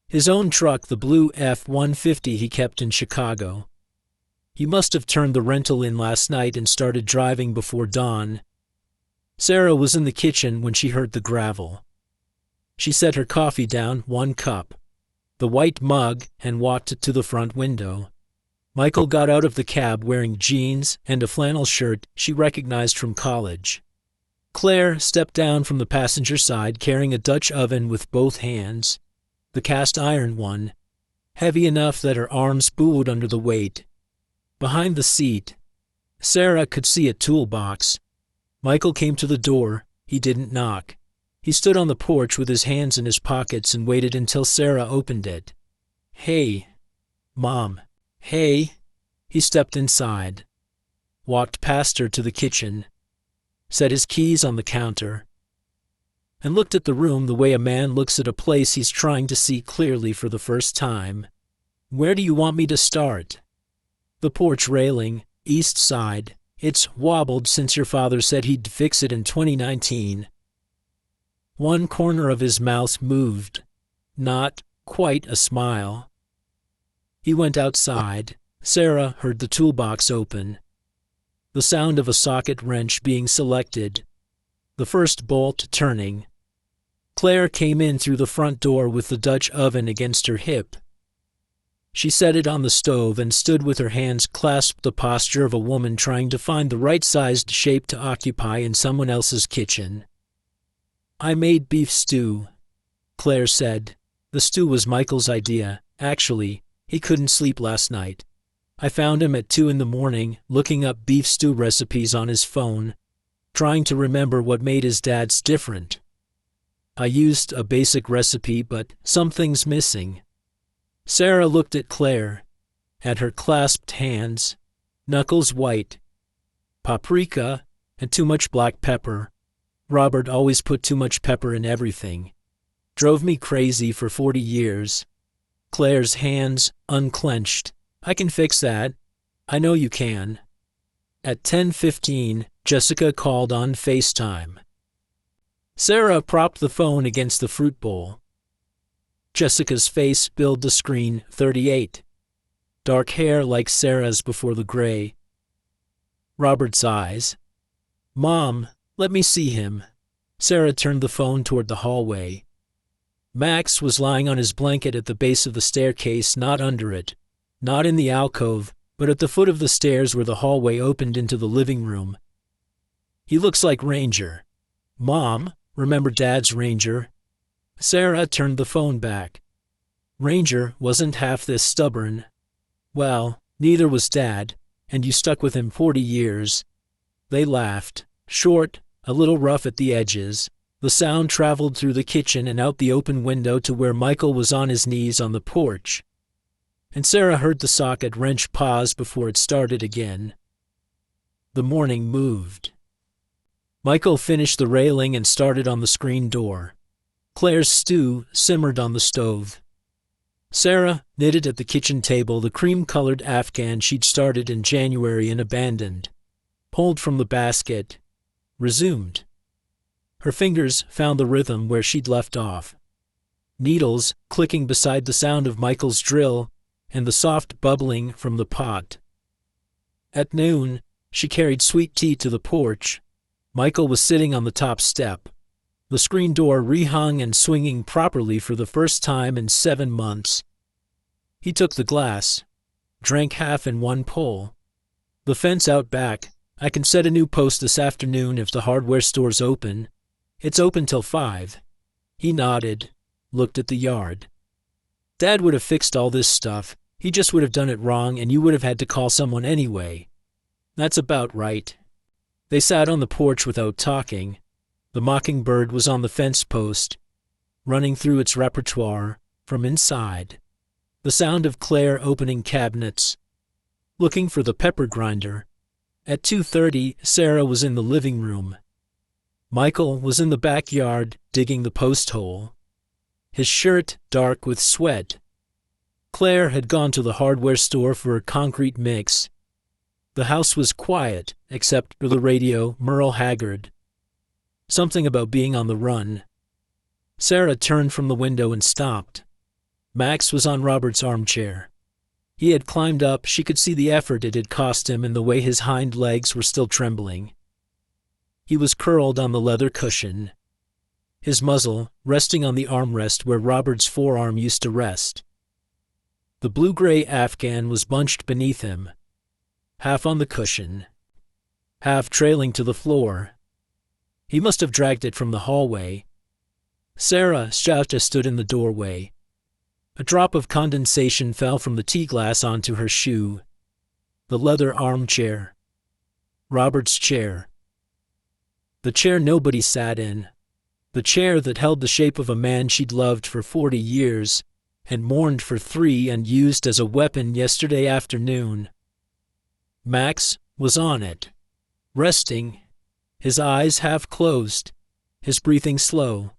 His own truck, the blue F-150 he kept in Chicago. He must have turned the rental in last night and started driving before dawn. Sarah was in the kitchen when she heard the gravel. She set her coffee down, one cup, the white mug, and walked to the front window. Michael got out of the cab wearing jeans and a flannel shirt she recognized from college. Claire stepped down from the passenger side carrying a Dutch oven with both hands, the cast iron one, heavy enough that her arms bowed under the weight. Behind the seat, Sarah could see a toolbox. Michael came to the door. He didn't knock. He stood on the porch with his hands in his pockets and waited until Sarah opened it. "Hey, Mom." "Hey." He stepped inside, walked past her to the kitchen, set his keys on the counter, and looked at the room the way a man looks at a place he's trying to see clearly for the first time. "Where do you want me to start?" "The porch railing, east side. It's wobbled since your father said he'd fix it in 2019. One corner of his mouth moved. Not quite a smile. He went outside. Sarah heard the toolbox open. the sound of a socket wrench being selected, the first bolt turning. Claire came in through the front door with the Dutch oven against her hip. She set it on the stove and stood with her hands clasped, the posture of a woman trying to find the right-sized shape to occupy in someone else's kitchen. "I made beef stew," Claire said. The stew was Michael's idea. Actually, he couldn't sleep last night. I found him at 2 in the morning, looking up beef stew recipes on his phone, trying to remember what made his dad's different. I used a basic recipe, but something's missing. Sarah looked at Claire, at her clasped hands, knuckles white. Paprika and too much black pepper. Robert always put too much pepper in everything. Drove me crazy for 40 years. Claire's hands unclenched. "I can fix that." "I know you can." At 10:15, Jessica called on FaceTime. Sarah propped the phone against the fruit bowl. Jessica's face filled the screen. 38. Dark hair like Sarah's before the gray. Robert's eyes. "Mom, let me see him." Sarah turned the phone toward the hallway. Max was lying on his blanket at the base of the staircase, not under it, not in the alcove, but at the foot of the stairs where the hallway opened into the living room. "He looks like Ranger." "Mom, remember Dad's Ranger?" Sarah turned the phone back. "Ranger wasn't half this stubborn." "Well, neither was Dad, and you stuck with him 40 years. They laughed. Short, a little rough at the edges. The sound traveled through the kitchen and out the open window to where Michael was on his knees on the porch. And Sarah heard the socket wrench pause before it started again. The morning moved. Michael finished the railing and started on the screen door. Claire's stew simmered on the stove. Sarah knitted at the kitchen table the cream-colored afghan she'd started in January and abandoned. Pulled from the basket. Resumed. Her fingers found the rhythm where she'd left off. Needles clicking beside the sound of Michael's drill and the soft bubbling from the pot. At noon, she carried sweet tea to the porch. Michael was sitting on the top step. The screen door rehung and swinging properly for the first time in 7 months. He took the glass, drank half in one pull. "The fence out back. I can set a new post this afternoon if the hardware store's open. It's open till 5. He nodded, looked at the yard. "Dad would have fixed all this stuff. He just would have done it wrong and you would have had to call someone anyway." "That's about right." They sat on the porch without talking. The mockingbird was on the fence post, running through its repertoire from inside. The sound of Claire opening cabinets, looking for the pepper grinder. At 2:30, Sarah was in the living room. Michael was in the backyard digging the post hole, his shirt dark with sweat. Claire had gone to the hardware store for a concrete mix. The house was quiet, except for the radio, Merle Haggard. Something about being on the run. Sarah turned from the window and stopped. Max was on Robert's armchair. He had climbed up. She could see the effort it had cost him and the way his hind legs were still trembling. He was curled on the leather cushion, his muzzle resting on the armrest where Robert's forearm used to rest. The blue-gray Afghan was bunched beneath him, half on the cushion, half trailing to the floor. He must have dragged it from the hallway. Sarah stood in the doorway. A drop of condensation fell from the tea glass onto her shoe. The leather armchair. Robert's chair. The chair nobody sat in. The chair that held the shape of a man she'd loved for 40 years and mourned for 3 and used as a weapon yesterday afternoon. Max was on it, resting, his eyes half closed, his breathing slow.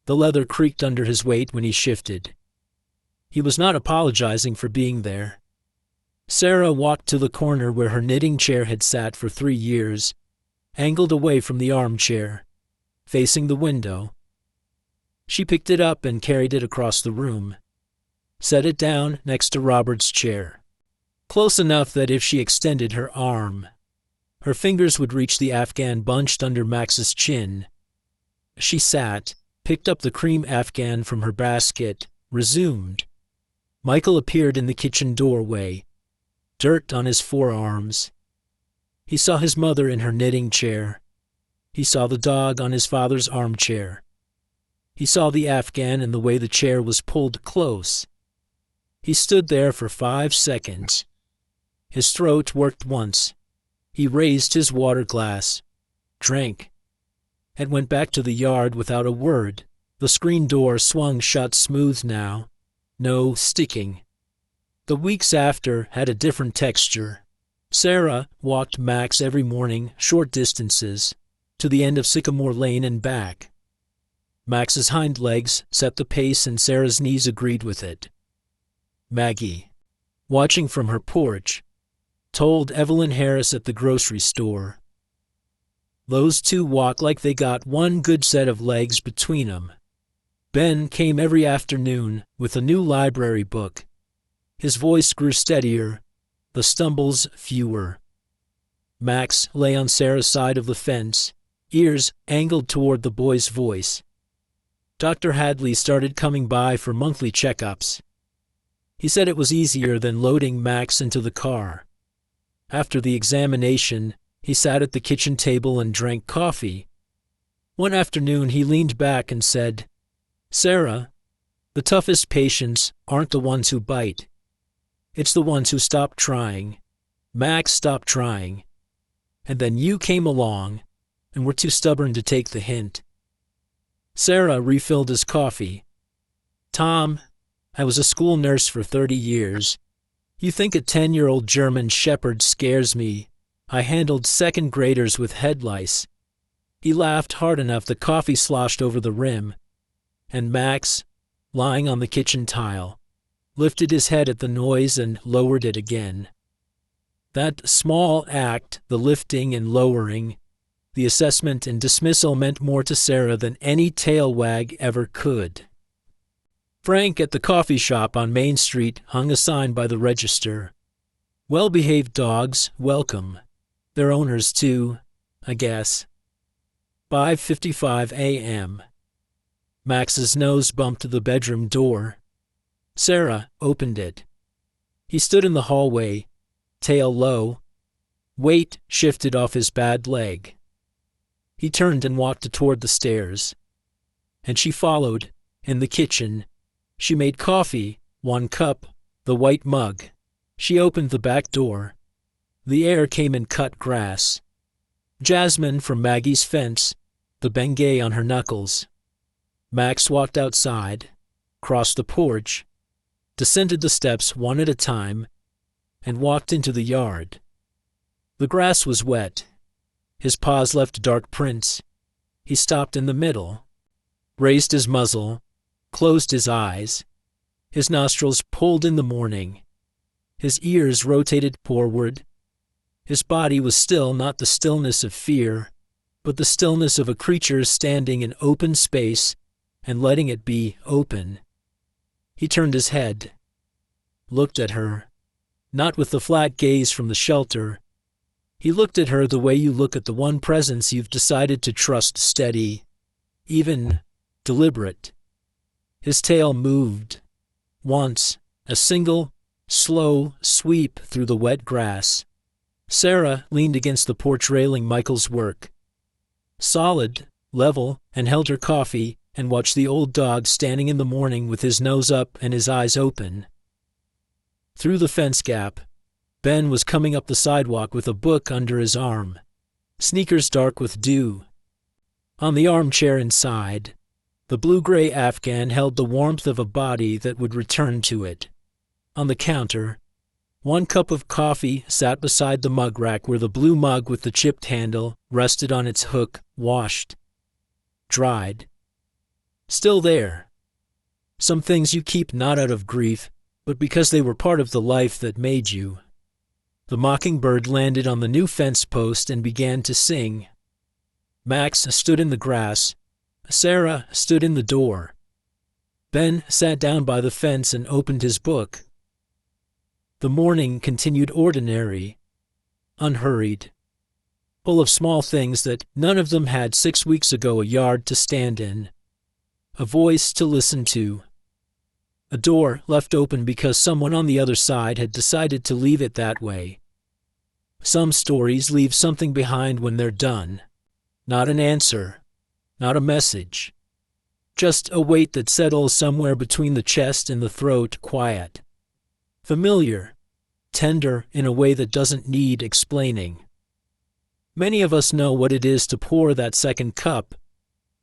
The leather creaked under his weight when he shifted. He was not apologizing for being there. Sarah walked to the corner where her knitting chair had sat for 3 years, angled away from the armchair, facing the window. She picked it up and carried it across the room, set it down next to Robert's chair, close enough that if she extended her arm, Her fingers would reach the Afghan bunched under Max's chin. She sat, picked up the cream Afghan from her basket, resumed. Michael appeared in the kitchen doorway, dirt on his forearms. He saw his mother in her knitting chair. He saw the dog on his father's armchair. He saw the Afghan and the way the chair was pulled close. He stood there for 5 seconds. His throat worked once. He raised his water glass, drank, and went back to the yard without a word. The screen door swung shut smooth now. No sticking. The weeks after had a different texture. Sarah walked Max every morning, short distances, to the end of Sycamore Lane and back. Max's hind legs set the pace and Sarah's knees agreed with it. Maggie, watching from her porch, told Evelyn Harris at the grocery store, "Those two walk like they got one good set of legs between 'em." Ben came every afternoon with a new library book. His voice grew steadier, the stumbles fewer. Max lay on Sarah's side of the fence, ears angled toward the boy's voice. Dr. Hadley started coming by for monthly checkups. He said it was easier than loading Max into the car. After the examination, he sat at the kitchen table and drank coffee. One afternoon he leaned back and said, "Sarah, the toughest patients aren't the ones who bite. It's the ones who stop trying. Max stopped trying. And then you came along and were too stubborn to take the hint." Sarah refilled his coffee. "Tom, I was a school nurse for 30 years. You think a 10-year-old German shepherd scares me? I handled second graders with head lice." He laughed hard enough the coffee sloshed over the rim, and Max, lying on the kitchen tile, lifted his head at the noise and lowered it again. That small act, the lifting and lowering, the assessment and dismissal, meant more to Sarah than any tail wag ever could. Frank at the coffee shop on Main Street hung a sign by the register. "Well-behaved dogs, welcome. Their owners too, I guess." 5:55 a.m. Max's nose bumped the bedroom door. Sarah opened it. He stood in the hallway, tail low. Weight shifted off his bad leg. He turned and walked toward the stairs. And she followed, in the kitchen. She made coffee, 1 cup, the white mug. She opened the back door. The air came in cut grass. Jasmine from Maggie's fence, the Bengay on her knuckles. Max walked outside, crossed the porch, descended the steps one at a time, and walked into the yard. The grass was wet. His paws left dark prints. He stopped in the middle, raised his muzzle, closed his eyes. His nostrils pulled in the morning. His ears rotated forward. His body was still, not the stillness of fear, but the stillness of a creature standing in open space and letting it be open. He turned his head, looked at her, not with the flat gaze from the shelter. He looked at her the way you look at the one presence you've decided to trust steady, even deliberate. His tail moved. Once, a single, slow sweep through the wet grass. Sarah leaned against the porch railing Michael's work. Solid, level, and held her coffee and watched the old dog standing in the morning with his nose up and his eyes open. Through the fence gap, Ben was coming up the sidewalk with a book under his arm, sneakers dark with dew. On the armchair inside, the blue-gray Afghan held the warmth of a body that would return to it. On the counter, 1 cup of coffee sat beside the mug rack where the blue mug with the chipped handle rested on its hook, washed, dried. Still there. Some things you keep not out of grief, but because they were part of the life that made you. The mockingbird landed on the new fence post and began to sing. Max stood in the grass. Sarah stood in the door. Ben sat down by the fence and opened his book. The morning continued ordinary, unhurried. full of small things that none of them had 6 weeks ago: a yard to stand in, a voice to listen to, a door left open because someone on the other side had decided to leave it that way. Some stories leave something behind when they're done. Not an answer, not a message. Just a weight that settles somewhere between the chest and the throat, quiet, familiar, tender in a way that doesn't need explaining. Many of us know what it is to pour that second cup,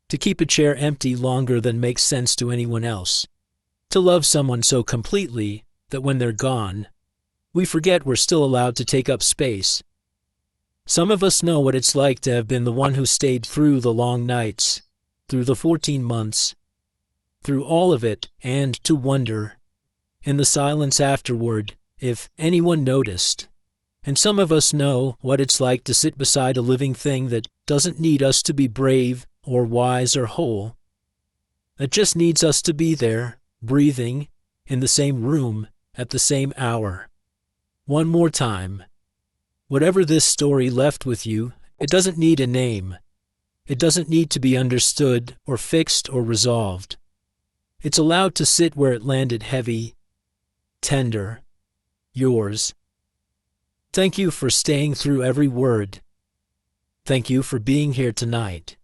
to keep a chair empty longer than makes sense to anyone else, to love someone so completely that when they're gone, we forget we're still allowed to take up space. Some of us know what it's like to have been the one who stayed through the long nights, through the 14 months, through all of it, and to wonder, in the silence afterward, if anyone noticed. And some of us know what it's like to sit beside a living thing that doesn't need us to be brave or wise or whole. It just needs us to be there, breathing, in the same room, at the same hour. One more time. Whatever this story left with you, it doesn't need a name. It doesn't need to be understood or fixed or resolved. It's allowed to sit where it landed, heavy, tender, yours. Thank you for staying through every word. Thank you for being here tonight.